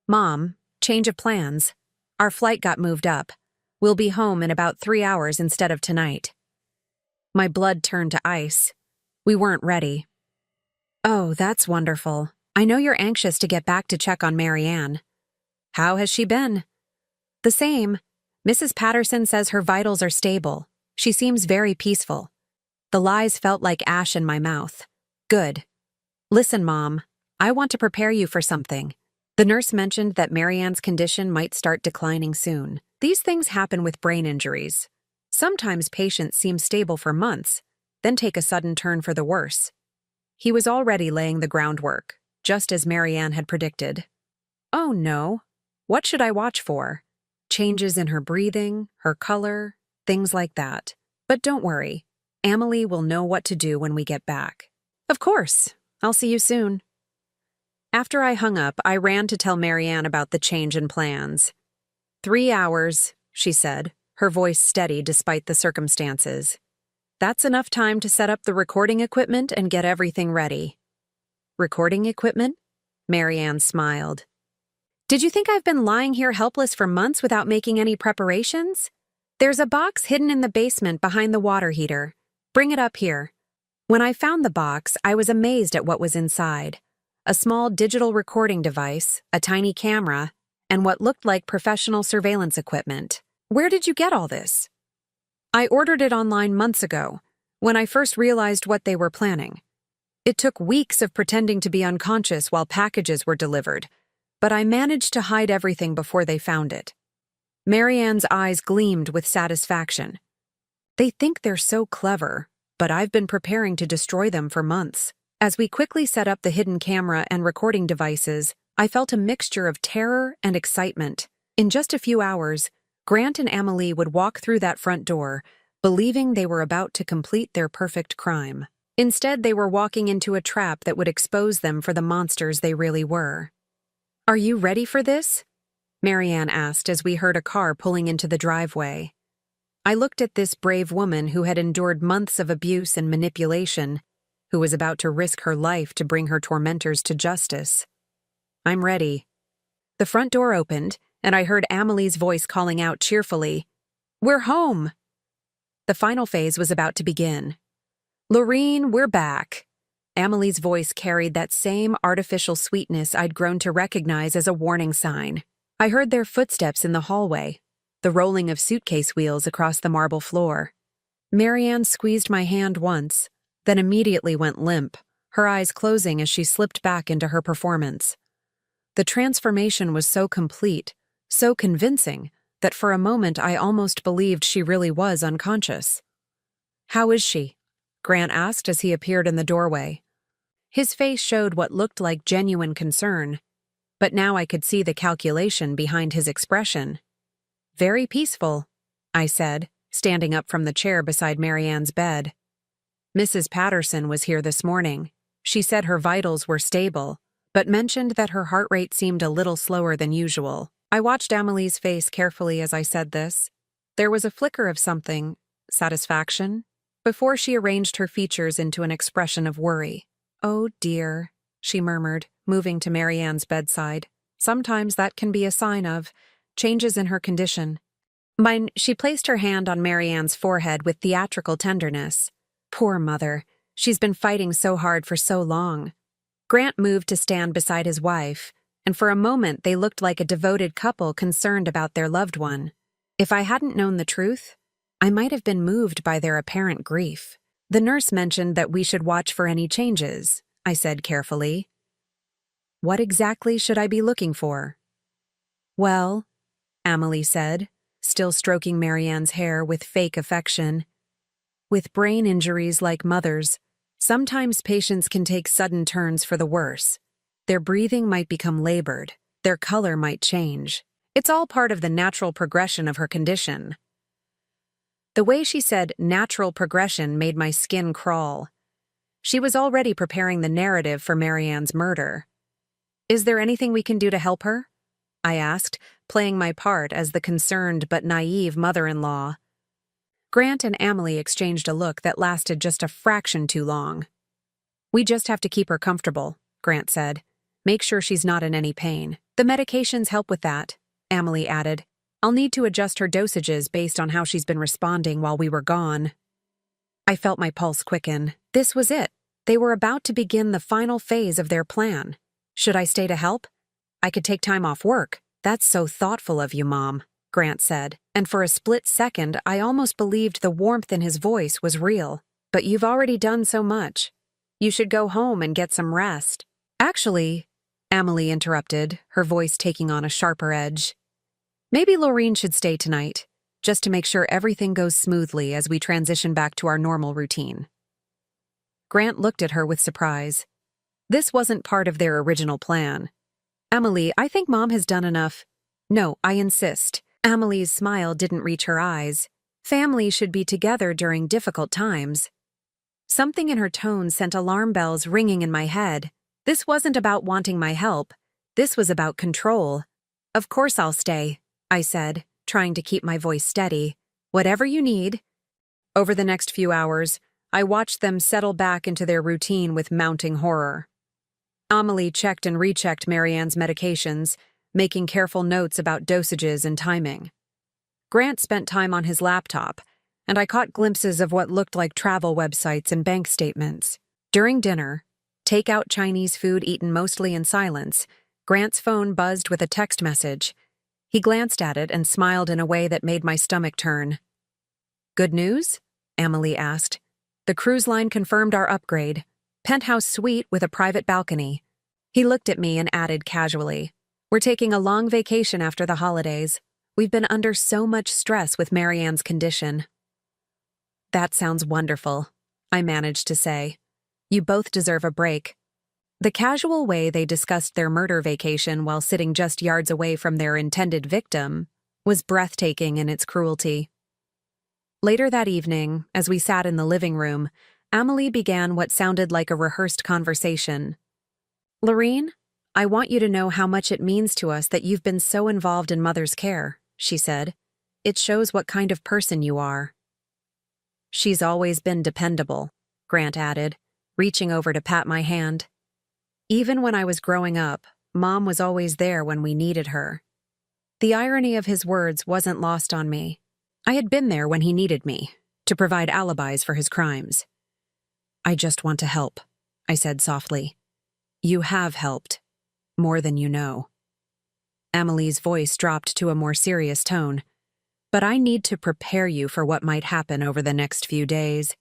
"Mom, change of plans. Our flight got moved up. We'll be home in about 3 hours instead of tonight." My blood turned to ice. We weren't ready. "Oh, that's wonderful. I know you're anxious to get back to check on Marianne." "How has she been?" "The same. Mrs. Patterson says her vitals are stable. She seems very peaceful." The lies felt like ash in my mouth. "Good. Listen, Mom, I want to prepare you for something." The nurse mentioned that Marianne's condition might start declining soon. These things happen with brain injuries. Sometimes patients seem stable for months, then take a sudden turn for the worse. He was already laying the groundwork, just as Marianne had predicted. "Oh no. What should I watch for?" "Changes in her breathing, her color, things like that. But don't worry, Amelie will know what to do when we get back." "Of course. I'll see you soon." After I hung up, I ran to tell Marianne about the change in plans. 3 hours, she said, her voice steady despite the circumstances. "That's enough time to set up the recording equipment and get everything ready." "Recording equipment?" Marianne smiled. "Did you think I've been lying here helpless for months without making any preparations? There's a box hidden in the basement behind the water heater. Bring it up here." When I found the box, I was amazed at what was inside. A small digital recording device, a tiny camera, and what looked like professional surveillance equipment. "Where did you get all this?" "I ordered it online months ago, when I first realized what they were planning. It took weeks of pretending to be unconscious while packages were delivered, but I managed to hide everything before they found it." Marianne's eyes gleamed with satisfaction. "They think they're so clever, but I've been preparing to destroy them for months." As we quickly set up the hidden camera and recording devices, I felt a mixture of terror and excitement. In just a few hours, Grant and Amelie would walk through that front door, believing they were about to complete their perfect crime. Instead, they were walking into a trap that would expose them for the monsters they really were. "Are you ready for this?" Marianne asked as we heard a car pulling into the driveway. I looked at this brave woman who had endured months of abuse and manipulation, who was about to risk her life to bring her tormentors to justice. "I'm ready." The front door opened, and I heard Amelie's voice calling out cheerfully, "We're home!" The final phase was about to begin. "Lorene, we're back." Amelie's voice carried that same artificial sweetness I'd grown to recognize as a warning sign. I heard their footsteps in the hallway. the rolling of suitcase wheels across the marble floor. Marianne squeezed my hand once, then immediately went limp, her eyes closing as she slipped back into her performance. The transformation was so complete, so convincing, that for a moment I almost believed she really was unconscious. "How is she?" Grant asked as he appeared in the doorway. His face showed what looked like genuine concern, but now I could see the calculation behind his expression. "Very peaceful," I said, standing up from the chair beside Marianne's bed. "Mrs. Patterson was here this morning. She said her vitals were stable, but mentioned that her heart rate seemed a little slower than usual." I watched Amelie's face carefully as I said this. There was a flicker of something, satisfaction, before she arranged her features into an expression of worry. "Oh dear," she murmured, moving to Marianne's bedside. "Sometimes that can be a sign of changes in her condition." She placed her hand on Marianne's forehead with theatrical tenderness. "Poor mother. She's been fighting so hard for so long." Grant moved to stand beside his wife, and for a moment they looked like a devoted couple concerned about their loved one. If I hadn't known the truth, I might have been moved by their apparent grief. "The nurse mentioned that we should watch for any changes," I said carefully. "What exactly should I be looking for?" "Well," Amelie said, still stroking Marianne's hair with fake affection, "with brain injuries like mother's, sometimes patients can take sudden turns for the worse. Their breathing might become labored, their color might change. It's all part of the natural progression of her condition." The way she said natural progression made my skin crawl. She was already preparing the narrative for Marianne's murder. "Is there anything we can do to help her?" I asked, playing my part as the concerned but naive mother-in-law. Grant and Amelie exchanged a look that lasted just a fraction too long. "We just have to keep her comfortable," Grant said. "Make sure she's not in any pain. The medications help with that," Amelie added. "I'll need to adjust her dosages based on how she's been responding while we were gone." I felt my pulse quicken. This was it. They were about to begin the final phase of their plan. Should I stay to help? I could take time off work. "That's so thoughtful of you, Mom," Grant said, and for a split second I almost believed the warmth in his voice was real. "But you've already done so much. You should go home and get some rest." "Actually," Amelie interrupted, her voice taking on a sharper edge, "maybe Laureen should stay tonight, just to make sure everything goes smoothly as we transition back to our normal routine." Grant looked at her with surprise. This wasn't part of their original plan. "Amelie, I think Mom has done enough." "No, I insist." Amelie's smile didn't reach her eyes. "Families should be together during difficult times." Something in her tone sent alarm bells ringing in my head. This wasn't about wanting my help. This was about control. "Of course I'll stay," I said, trying to keep my voice steady. "Whatever you need." Over the next few hours, I watched them settle back into their routine with mounting horror. Amelie checked and rechecked Marianne's medications, making careful notes about dosages and timing. Grant spent time on his laptop, and I caught glimpses of what looked like travel websites and bank statements. During dinner, takeout Chinese food eaten mostly in silence, Grant's phone buzzed with a text message. He glanced at it and smiled in a way that made my stomach turn. "Good news?" Amelie asked. "The cruise line confirmed our upgrade. Penthouse suite with a private balcony." He looked at me and added casually, "We're taking a long vacation after the holidays. We've been under so much stress with Marianne's condition." "That sounds wonderful," I managed to say. "You both deserve a break." The casual way they discussed their murder vacation while sitting just yards away from their intended victim was breathtaking in its cruelty. Later that evening, as we sat in the living room, Amelie began what sounded like a rehearsed conversation. "Laureen, I want you to know how much it means to us that you've been so involved in Mother's care," she said. "It shows what kind of person you are." "She's always been dependable," Grant added, reaching over to pat my hand. "Even when I was growing up, Mom was always there when we needed her." The irony of his words wasn't lost on me. I had been there when he needed me, to provide alibis for his crimes. "I just want to help," I said softly. "You have helped. More than you know." Amelie's voice dropped to a more serious tone. but I need to prepare you for what might happen over the next few days.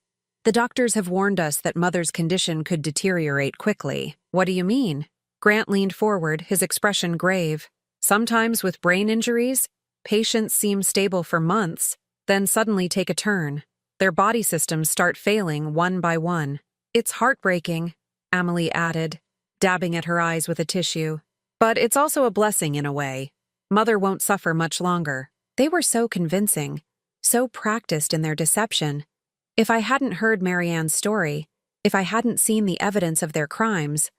The doctors have warned us that Mother's condition could deteriorate quickly. What do you mean? Grant leaned forward, his expression grave. Sometimes with brain injuries, patients seem stable for months, then suddenly take a turn. Their body systems start failing one by one. It's heartbreaking, Amelie added, dabbing at her eyes with a tissue. But it's also a blessing in a way. Mother won't suffer much longer. They were so convincing, so practiced in their deception. If I hadn't heard Marianne's story, if I hadn't seen the evidence of their crimes,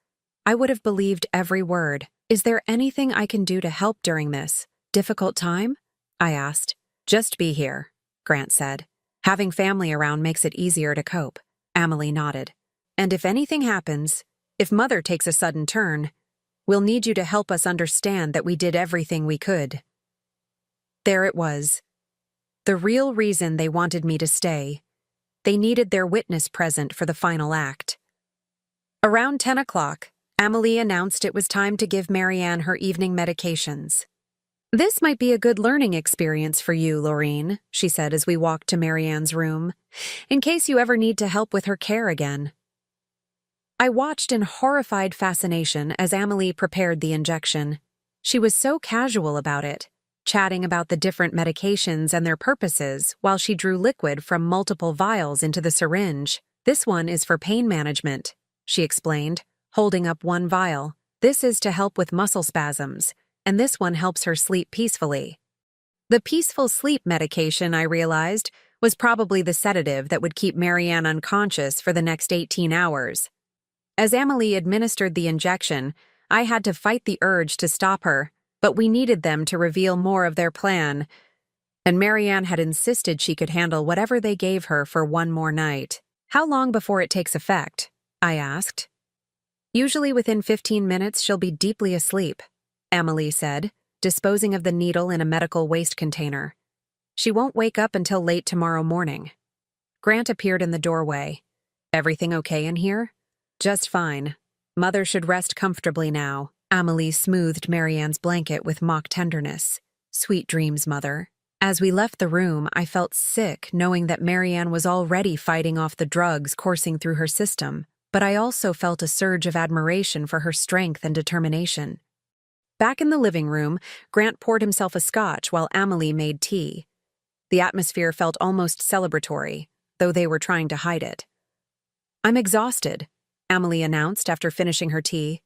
I would have believed every word. Is there anything I can do to help during this difficult time? I asked. Just be here, Grant said. Having family around makes it easier to cope. Amelie nodded. And if anything happens, if Mother takes a sudden turn, we'll need you to help us understand that we did everything we could. There it was. The real reason they wanted me to stay. They needed their witness present for the final act. Around 10 o'clock, Amelie announced it was time to give Marianne her evening medications. This might be a good learning experience for you, Laureen, she said as we walked to Marianne's room, in case you ever need to help with her care again. I watched in horrified fascination as Amelie prepared the injection. She was so casual about it, chatting about the different medications and their purposes while she drew liquid from multiple vials into the syringe. This one is for pain management, she explained, holding up one vial. This is to help with muscle spasms, and this one helps her sleep peacefully. The peaceful sleep medication, I realized, was probably the sedative that would keep Marianne unconscious for the next 18 hours. As Amelie administered the injection, I had to fight the urge to stop her, but we needed them to reveal more of their plan, and Marianne had insisted she could handle whatever they gave her for one more night. How long before it takes effect? I asked. Usually within 15 minutes she'll be deeply asleep, Amelie said, disposing of the needle in a medical waste container. She won't wake up until late tomorrow morning. Grant appeared in the doorway. Everything okay in here? Just fine. Mother should rest comfortably now. Amelie smoothed Marianne's blanket with mock tenderness. Sweet dreams, Mother. As we left the room, I felt sick knowing that Marianne was already fighting off the drugs coursing through her system, but I also felt a surge of admiration for her strength and determination. Back in the living room, Grant poured himself a scotch while Amelie made tea. The atmosphere felt almost celebratory, though they were trying to hide it. I'm exhausted, Amelie announced after finishing her tea.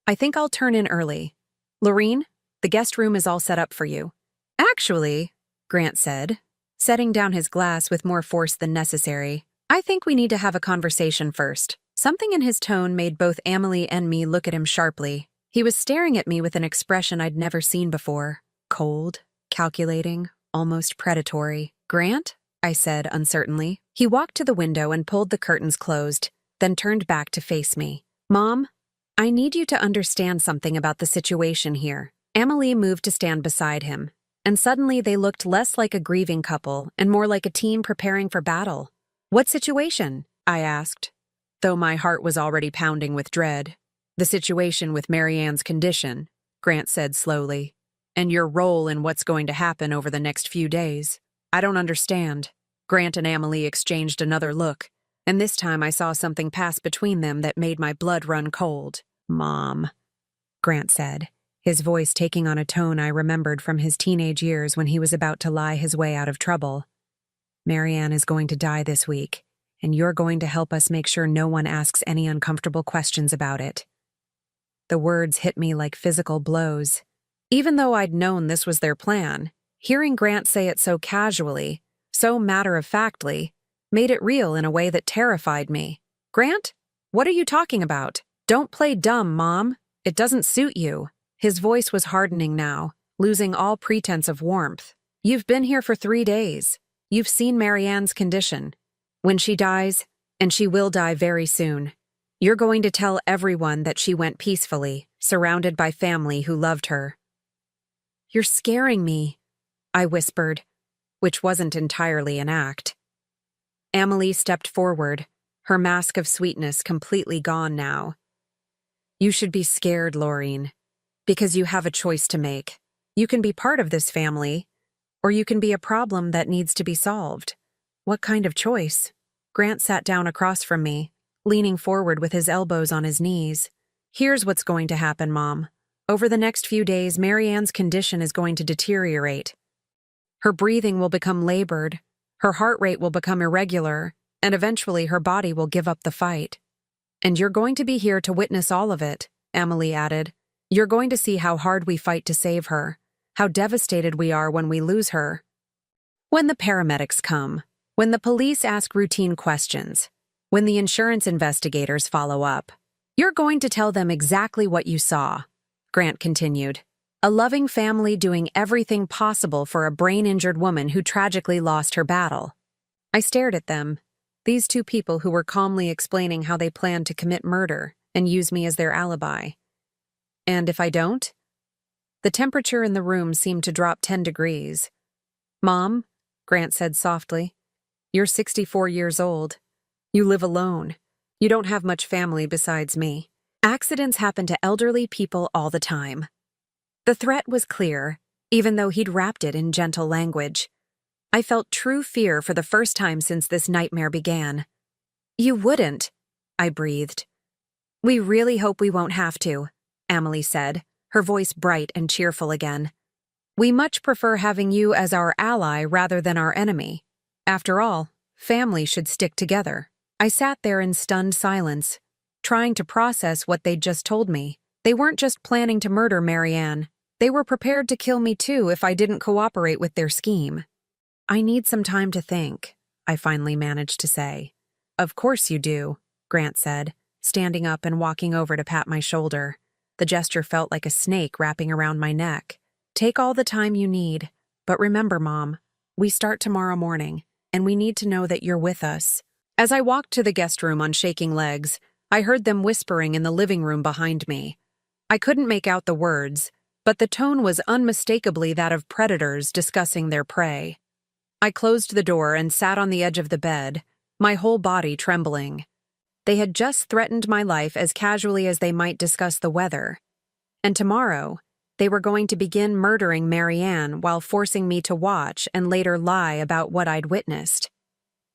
I think I'll turn in early. Laureen, the guest room is all set up for you. Actually, Grant said, setting down his glass with more force than necessary, I think we need to have a conversation first. Something in his tone made both Amelie and me look at him sharply. He was staring at me with an expression I'd never seen before. Cold, calculating, almost predatory. Grant? I said uncertainly. He walked to the window and pulled the curtains closed, then turned back to face me. Mom, I need you to understand something about the situation here. Amelie moved to stand beside him, and suddenly they looked less like a grieving couple and more like a team preparing for battle. What situation? I asked, though my heart was already pounding with dread. The situation with Marianne's condition, Grant said slowly, and your role in what's going to happen over the next few days. I don't understand. Grant and Amelie exchanged another look, and this time I saw something pass between them that made my blood run cold. Mom, Grant said, his voice taking on a tone I remembered from his teenage years when he was about to lie his way out of trouble. Marianne is going to die this week, and you're going to help us make sure no one asks any uncomfortable questions about it. The words hit me like physical blows. Even though I'd known this was their plan, hearing Grant say it so casually, so matter-of-factly, made it real in a way that terrified me. Grant? What are you talking about? Don't play dumb, Mom. It doesn't suit you. His voice was hardening now, losing all pretense of warmth. You've been here for 3 days. You've seen Marianne's condition. When she dies, and she will die very soon, you're going to tell everyone that she went peacefully, surrounded by family who loved her. You're scaring me, I whispered, which wasn't entirely an act. Amelie stepped forward, her mask of sweetness completely gone now. You should be scared, Laureen, because you have a choice to make. You can be part of this family, or you can be a problem that needs to be solved. What kind of choice? Grant sat down across from me, leaning forward with his elbows on his knees. Here's what's going to happen, Mom. Over the next few days, Marianne's condition is going to deteriorate. Her breathing will become labored, her heart rate will become irregular, and eventually her body will give up the fight. And you're going to be here to witness all of it, Emily added. You're going to see how hard we fight to save her, how devastated we are when we lose her. When the paramedics come, when the police ask routine questions, when the insurance investigators follow up, you're going to tell them exactly what you saw, Grant continued. A loving family doing everything possible for a brain-injured woman who tragically lost her battle. I stared at them, these two people who were calmly explaining how they planned to commit murder and use me as their alibi. And if I don't? The temperature in the room seemed to drop 10 degrees. Mom, Grant said softly, you're 64 years old. You live alone. You don't have much family besides me. Accidents happen to elderly people all the time. The threat was clear, even though he'd wrapped it in gentle language. I felt true fear for the first time since this nightmare began. You wouldn't, I breathed. We really hope we won't have to, Emily said, her voice bright and cheerful again. We much prefer having you as our ally rather than our enemy. After all, family should stick together. I sat there in stunned silence, trying to process what they'd just told me. They weren't just planning to murder Marianne. They were prepared to kill me too if I didn't cooperate with their scheme. I need some time to think, I finally managed to say. Of course you do, Grant said, standing up and walking over to pat my shoulder. The gesture felt like a snake wrapping around my neck. Take all the time you need, but remember, Mom, we start tomorrow morning, and we need to know that you're with us. As I walked to the guest room on shaking legs, I heard them whispering in the living room behind me. I couldn't make out the words, but the tone was unmistakably that of predators discussing their prey. I closed the door and sat on the edge of the bed, my whole body trembling. They had just threatened my life as casually as they might discuss the weather. And tomorrow, they were going to begin murdering Marianne while forcing me to watch and later lie about what I'd witnessed.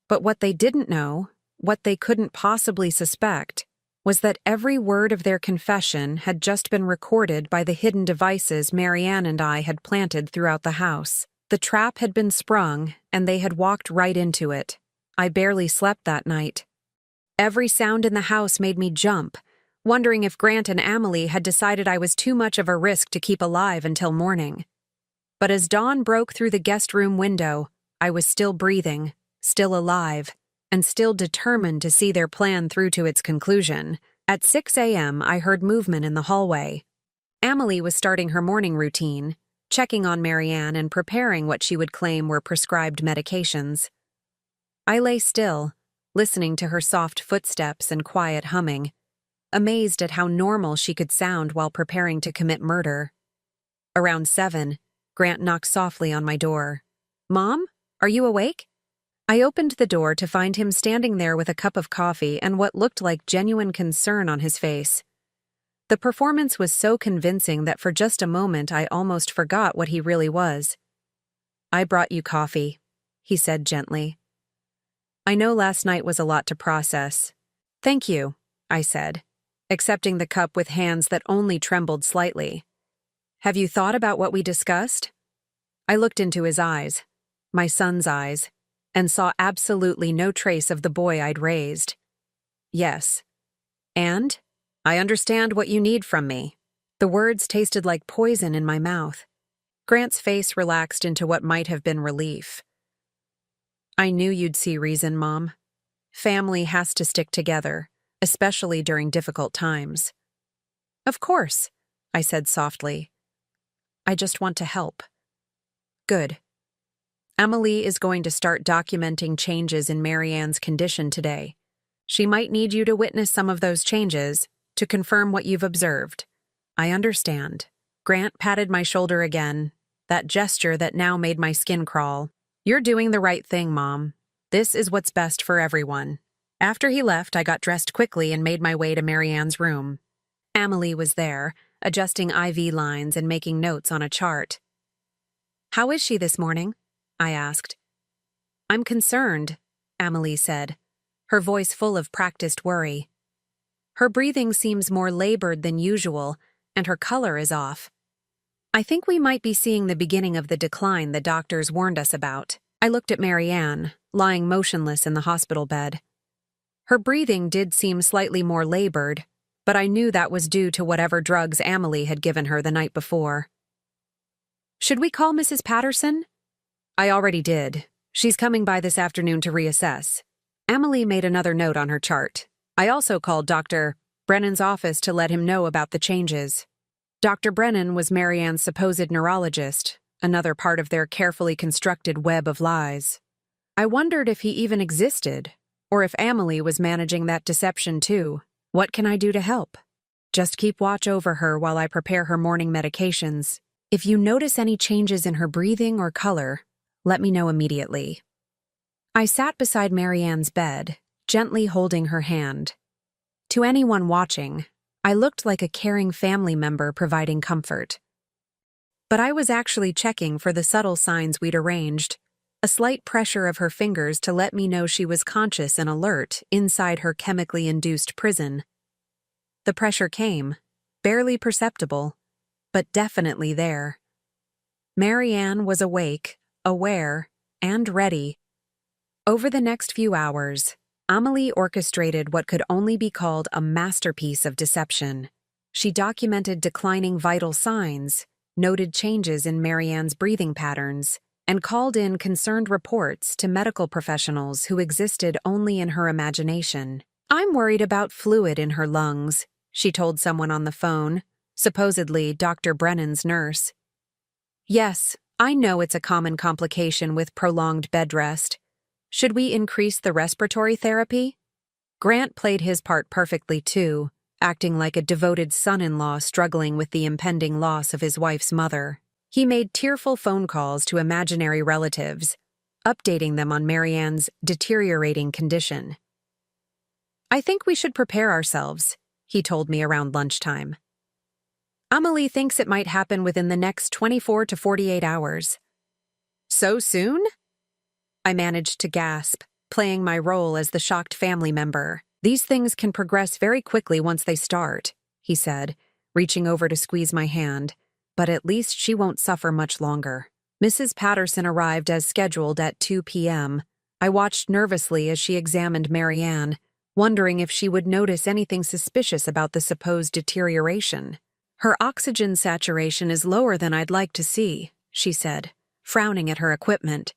But what they didn't know, what they couldn't possibly suspect, was that every word of their confession had just been recorded by the hidden devices Marianne and I had planted throughout the house. The trap had been sprung, and they had walked right into it. I barely slept that night. Every sound in the house made me jump, wondering if Grant and Emily had decided I was too much of a risk to keep alive until morning. But as dawn broke through the guest room window, I was still breathing, still alive, and still determined to see their plan through to its conclusion. At 6 a.m., I heard movement in the hallway. Emily was starting her morning routine, checking on Marianne and preparing what she would claim were prescribed medications. I lay still, listening to her soft footsteps and quiet humming, amazed at how normal she could sound while preparing to commit murder. Around 7, Grant knocked softly on my door. Mom, are you awake? I opened the door to find him standing there with a cup of coffee and what looked like genuine concern on his face. The performance was so convincing that for just a moment I almost forgot what he really was. I brought you coffee, he said gently. I know last night was a lot to process. Thank you, I said, accepting the cup with hands that only trembled slightly. Have you thought about what we discussed? I looked into his eyes, my son's eyes, and saw absolutely no trace of the boy I'd raised. Yes. And? I understand what you need from me. The words tasted like poison in my mouth. Grant's face relaxed into what might have been relief. I knew you'd see reason, Mom. Family has to stick together, especially during difficult times. Of course, I said softly. I just want to help. Good. Emily is going to start documenting changes in Marianne's condition today. She might need you to witness some of those changes to confirm what you've observed. I understand. Grant patted my shoulder again, that gesture that now made my skin crawl. You're doing the right thing, Mom. This is what's best for everyone. After he left, I got dressed quickly and made my way to Marianne's room. Emily was there, adjusting IV lines and making notes on a chart. How is she this morning? I asked. I'm concerned, Amelie said, her voice full of practiced worry. Her breathing seems more labored than usual, and her color is off. I think we might be seeing the beginning of the decline the doctors warned us about. I looked at Marianne, lying motionless in the hospital bed. Her breathing did seem slightly more labored, but I knew that was due to whatever drugs Amelie had given her the night before. Should we call Mrs. Patterson? I already did. She's coming by this afternoon to reassess. Amelie made another note on her chart. I also called Dr. Brennan's office to let him know about the changes. Dr. Brennan was Marianne's supposed neurologist, another part of their carefully constructed web of lies. I wondered if he even existed, or if Amelie was managing that deception too. What can I do to help? Just keep watch over her while I prepare her morning medications. If you notice any changes in her breathing or color, let me know immediately. I sat beside Marianne's bed, gently holding her hand. To anyone watching, I looked like a caring family member providing comfort. But I was actually checking for the subtle signs we'd arranged, a slight pressure of her fingers to let me know she was conscious and alert inside her chemically induced prison. The pressure came, barely perceptible, but definitely there. Marianne was awake, aware, and ready. Over the next few hours, Amelie orchestrated what could only be called a masterpiece of deception. She documented declining vital signs, noted changes in Marianne's breathing patterns, and called in concerned reports to medical professionals who existed only in her imagination. I'm worried about fluid in her lungs, she told someone on the phone, supposedly Dr. Brennan's nurse. Yes, I know it's a common complication with prolonged bed rest. Should we increase the respiratory therapy? Grant played his part perfectly too, acting like a devoted son-in-law struggling with the impending loss of his wife's mother. He made tearful phone calls to imaginary relatives, updating them on Marianne's deteriorating condition. I think we should prepare ourselves, he told me around lunchtime. Amelie thinks it might happen within the next 24 to 48 hours. So soon? I managed to gasp, playing my role as the shocked family member. These things can progress very quickly once they start, he said, reaching over to squeeze my hand, but at least she won't suffer much longer. Mrs. Patterson arrived as scheduled at 2 p.m. I watched nervously as she examined Marianne, wondering if she would notice anything suspicious about the supposed deterioration. Her oxygen saturation is lower than I'd like to see, she said, frowning at her equipment,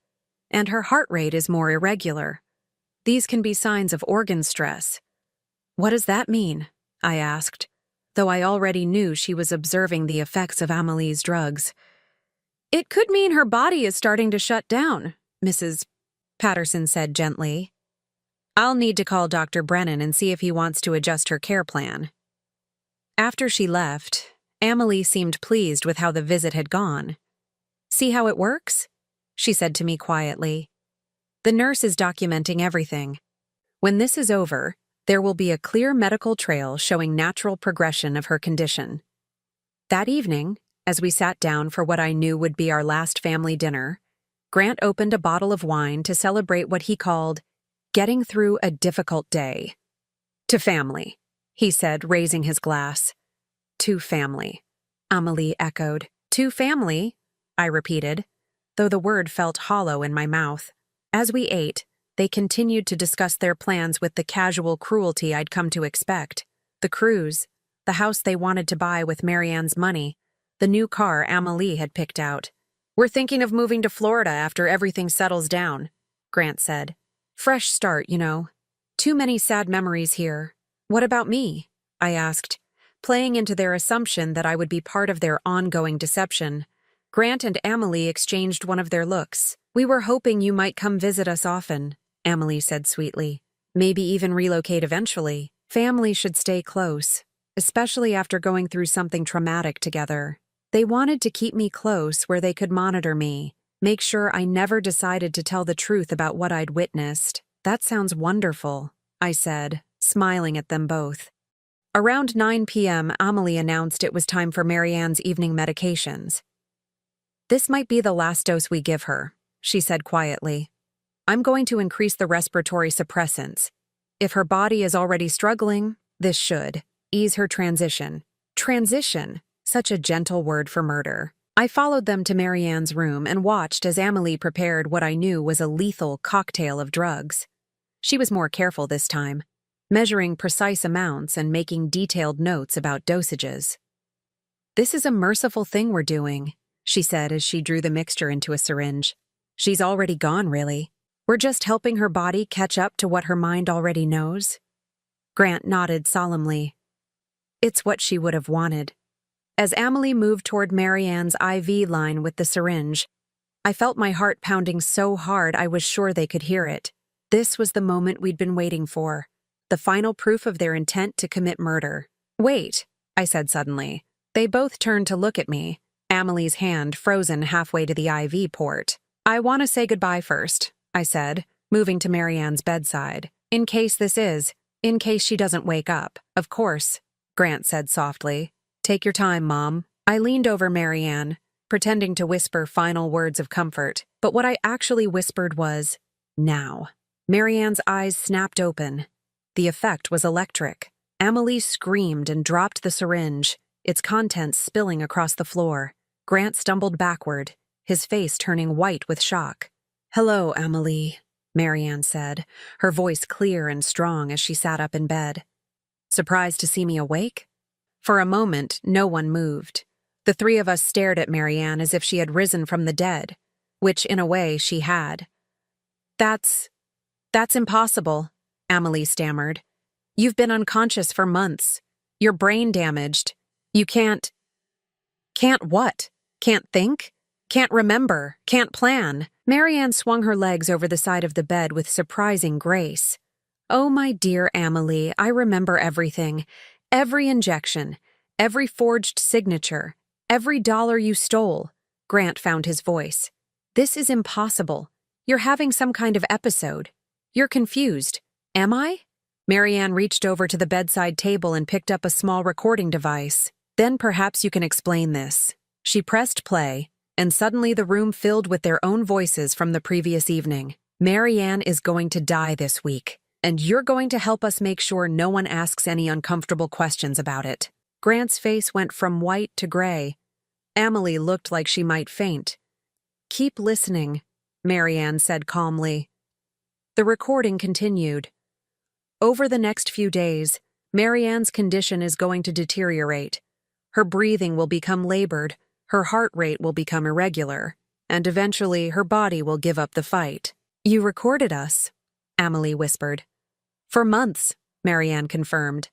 and her heart rate is more irregular. These can be signs of organ stress. What does that mean? I asked, though I already knew she was observing the effects of Amelie's drugs. It could mean her body is starting to shut down, Mrs. Patterson said gently. I'll need to call Dr. Brennan and see if he wants to adjust her care plan. After she left, Amelie seemed pleased with how the visit had gone. See how it works? She said to me quietly. The nurse is documenting everything. When this is over, there will be a clear medical trail showing natural progression of her condition. That evening, as we sat down for what I knew would be our last family dinner, Grant opened a bottle of wine to celebrate what he called getting through a difficult day. To family, he said, raising his glass. To family, Amelie echoed. To family, I repeated, though the word felt hollow in my mouth. As we ate, they continued to discuss their plans with the casual cruelty I'd come to expect. The cruise, the house they wanted to buy with Marianne's money, the new car Amelie had picked out. We're thinking of moving to Florida after everything settles down, Grant said. Fresh start, you know. Too many sad memories here. What about me? I asked, playing into their assumption that I would be part of their ongoing deception. Grant and Amelie exchanged one of their looks. We were hoping you might come visit us often, Amelie said sweetly. Maybe even relocate eventually. Family should stay close, especially after going through something traumatic together. They wanted to keep me close where they could monitor me, make sure I never decided to tell the truth about what I'd witnessed. That sounds wonderful, I said, smiling at them both. Around 9 p.m., Amelie announced it was time for Marianne's evening medications. "This might be the last dose we give her," she said quietly. "I'm going to increase the respiratory suppressants. If her body is already struggling, this should ease her transition." Transition, such a gentle word for murder. I followed them to Marianne's room and watched as Amelie prepared what I knew was a lethal cocktail of drugs. She was more careful this time, measuring precise amounts and making detailed notes about dosages. "This is a merciful thing we're doing," she said as she drew the mixture into a syringe. "She's already gone, really. We're just helping her body catch up to what her mind already knows." Grant nodded solemnly. It's what she would have wanted. As Amelie moved toward Marianne's IV line with the syringe, I felt my heart pounding so hard I was sure they could hear it. This was the moment we'd been waiting for, the final proof of their intent to commit murder. "Wait," I said suddenly. They both turned to look at me, Amelie's hand frozen halfway to the IV port. "I want to say goodbye first," I said, moving to Marianne's bedside. In case she doesn't wake up." "Of course," Grant said softly. "Take your time, Mom." I leaned over Marianne, pretending to whisper final words of comfort, but what I actually whispered was, "Now." Marianne's eyes snapped open. The effect was electric. Amelie screamed and dropped the syringe, its contents spilling across the floor. Grant stumbled backward, his face turning white with shock. "Hello, Amelie," Marianne said, her voice clear and strong as she sat up in bed. "Surprised to see me awake?" For a moment, no one moved. The three of us stared at Marianne as if she had risen from the dead, which, in a way, she had. That's impossible," Amelie stammered. "You've been unconscious for months. Your brain damaged. You can't what? Can't think? Can't remember? Can't plan?" Marianne swung her legs over the side of the bed with surprising grace. "Oh, my dear Amelie, I remember everything. Every injection, every forged signature, every dollar you stole." Grant found his voice. "This is impossible. You're having some kind of episode. You're confused. Am I?" Marianne reached over to the bedside table and picked up a small recording device. "Then perhaps you can explain this." She pressed play, and suddenly the room filled with their own voices from the previous evening. "Marianne is going to die this week, and you're going to help us make sure no one asks any uncomfortable questions about it." Grant's face went from white to gray. Amelie looked like she might faint. "Keep listening," Marianne said calmly. The recording continued. "Over the next few days, Marianne's condition is going to deteriorate. Her breathing will become labored, her heart rate will become irregular, and eventually her body will give up the fight." "You recorded us," Amelie whispered. "For months," Marianne confirmed.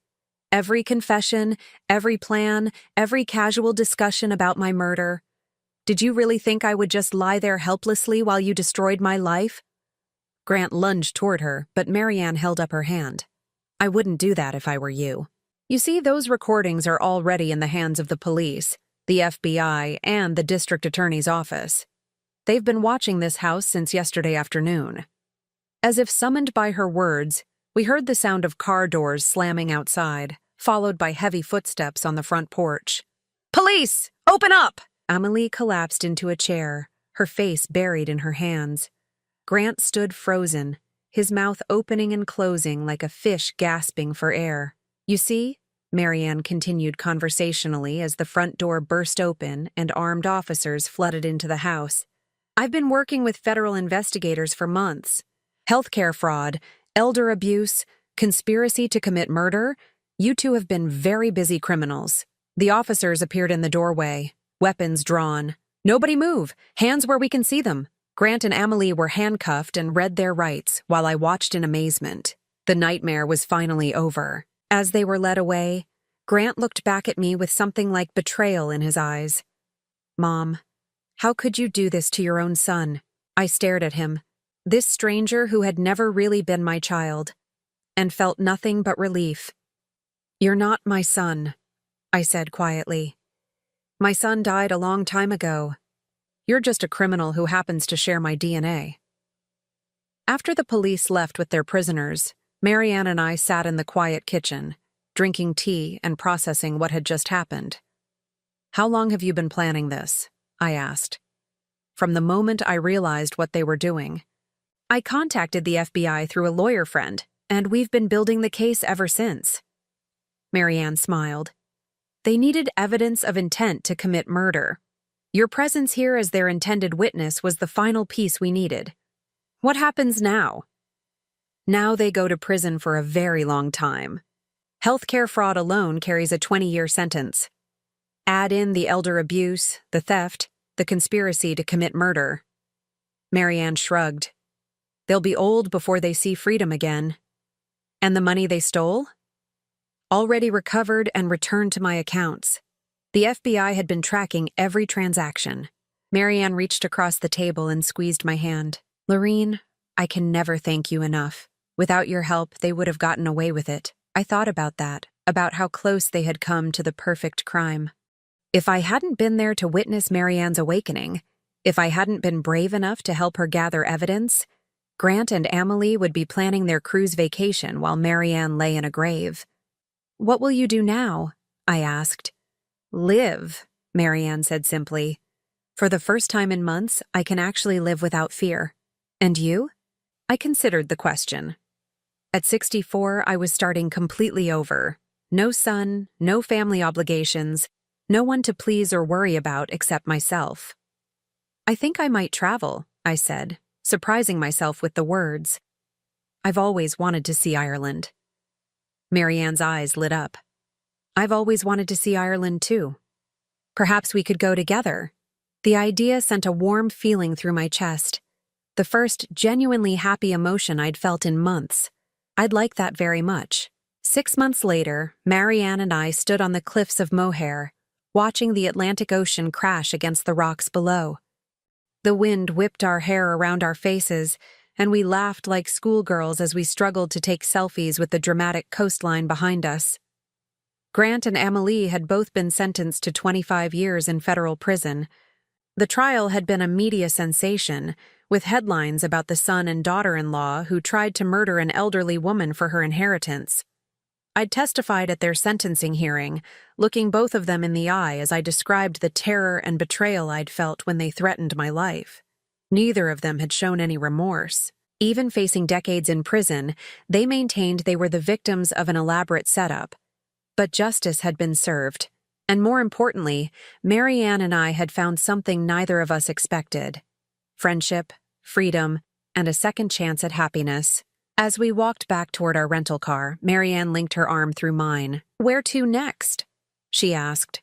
"Every confession, every plan, every casual discussion about my murder. Did you really think I would just lie there helplessly while you destroyed my life?" Grant lunged toward her, but Marianne held up her hand. "I wouldn't do that if I were you. You see, those recordings are already in the hands of the police, the FBI, and the district attorney's office. They've been watching this house since yesterday afternoon." As if summoned by her words, we heard the sound of car doors slamming outside, followed by heavy footsteps on the front porch. "Police! Open up!" Amelie collapsed into a chair, her face buried in her hands. Grant stood frozen, his mouth opening and closing like a fish gasping for air. "You see," Marianne continued conversationally as the front door burst open and armed officers flooded into the house. "I've been working with federal investigators for months. Healthcare fraud, elder abuse, conspiracy to commit murder. You two have been very busy criminals." The officers appeared in the doorway, weapons drawn. "Nobody move! Hands where we can see them!" Grant and Amelie were handcuffed and read their rights while I watched in amazement. The nightmare was finally over. As they were led away, Grant looked back at me with something like betrayal in his eyes. "Mom, how could you do this to your own son?" I stared at him, this stranger who had never really been my child, and felt nothing but relief. "You're not my son," I said quietly. "My son died a long time ago. You're just a criminal who happens to share my DNA." After the police left with their prisoners, Marianne and I sat in the quiet kitchen, drinking tea and processing what had just happened. "How long have you been planning this?" I asked. from the moment I realized what they were doing. I contacted the FBI through a lawyer friend, and we've been building the case ever since. Marianne smiled. They needed evidence of intent to commit murder. Your presence here as their intended witness was the final piece we needed. What happens now? Now they go to prison for a very long time. Healthcare fraud alone carries a 20-year sentence. Add in the elder abuse, the theft, the conspiracy to commit murder. Marianne shrugged. They'll be old before they see freedom again. And the money they stole? Already recovered and returned to my accounts. The FBI had been tracking every transaction. Marianne reached across the table and squeezed my hand. Lorene, I can never thank you enough. Without your help, they would have gotten away with it. I thought about that, about how close they had come to the perfect crime. If I hadn't been there to witness Marianne's awakening, if I hadn't been brave enough to help her gather evidence, Grant and Amelie would be planning their cruise vacation while Marianne lay in a grave. What will you do now? I asked. Live, Marianne said simply. For the first time in months, I can actually live without fear. And you? I considered the question. At 64, I was starting completely over. No son, no family obligations, no one to please or worry about except myself. I think I might travel, I said, surprising myself with the words. I've always wanted to see Ireland. Marianne's eyes lit up. I've always wanted to see Ireland too. Perhaps we could go together. The idea sent a warm feeling through my chest. The first genuinely happy emotion I'd felt in months. I'd like that very much. 6 months later, Marianne and I stood on the cliffs of Moher, watching the Atlantic Ocean crash against the rocks below. The wind whipped our hair around our faces, and we laughed like schoolgirls as we struggled to take selfies with the dramatic coastline behind us. Grant and Amelie had both been sentenced to 25 years in federal prison. The trial had been a media sensation, with headlines about the son and daughter-in-law who tried to murder an elderly woman for her inheritance. I'd testified at their sentencing hearing, looking both of them in the eye as I described the terror and betrayal I'd felt when they threatened my life. Neither of them had shown any remorse. Even facing decades in prison, they maintained they were the victims of an elaborate setup. But justice had been served, and more importantly, Marianne and I had found something neither of us expected. Friendship, freedom, and a second chance at happiness. As we walked back toward our rental car, Marianne linked her arm through mine. Where to next? She asked.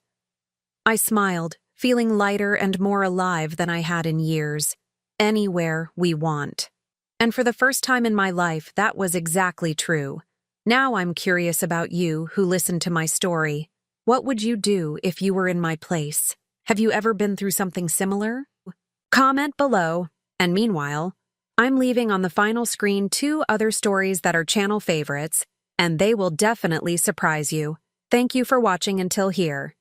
I smiled, feeling lighter and more alive than I had in years. Anywhere we want. And for the first time in my life, that was exactly true. Now I'm curious about you, who listened to my story. What would you do if you were in my place? Have you ever been through something similar? Comment below. And meanwhile, I'm leaving on the final screen 2 other stories that are channel favorites, and they will definitely surprise you. Thank you for watching until here.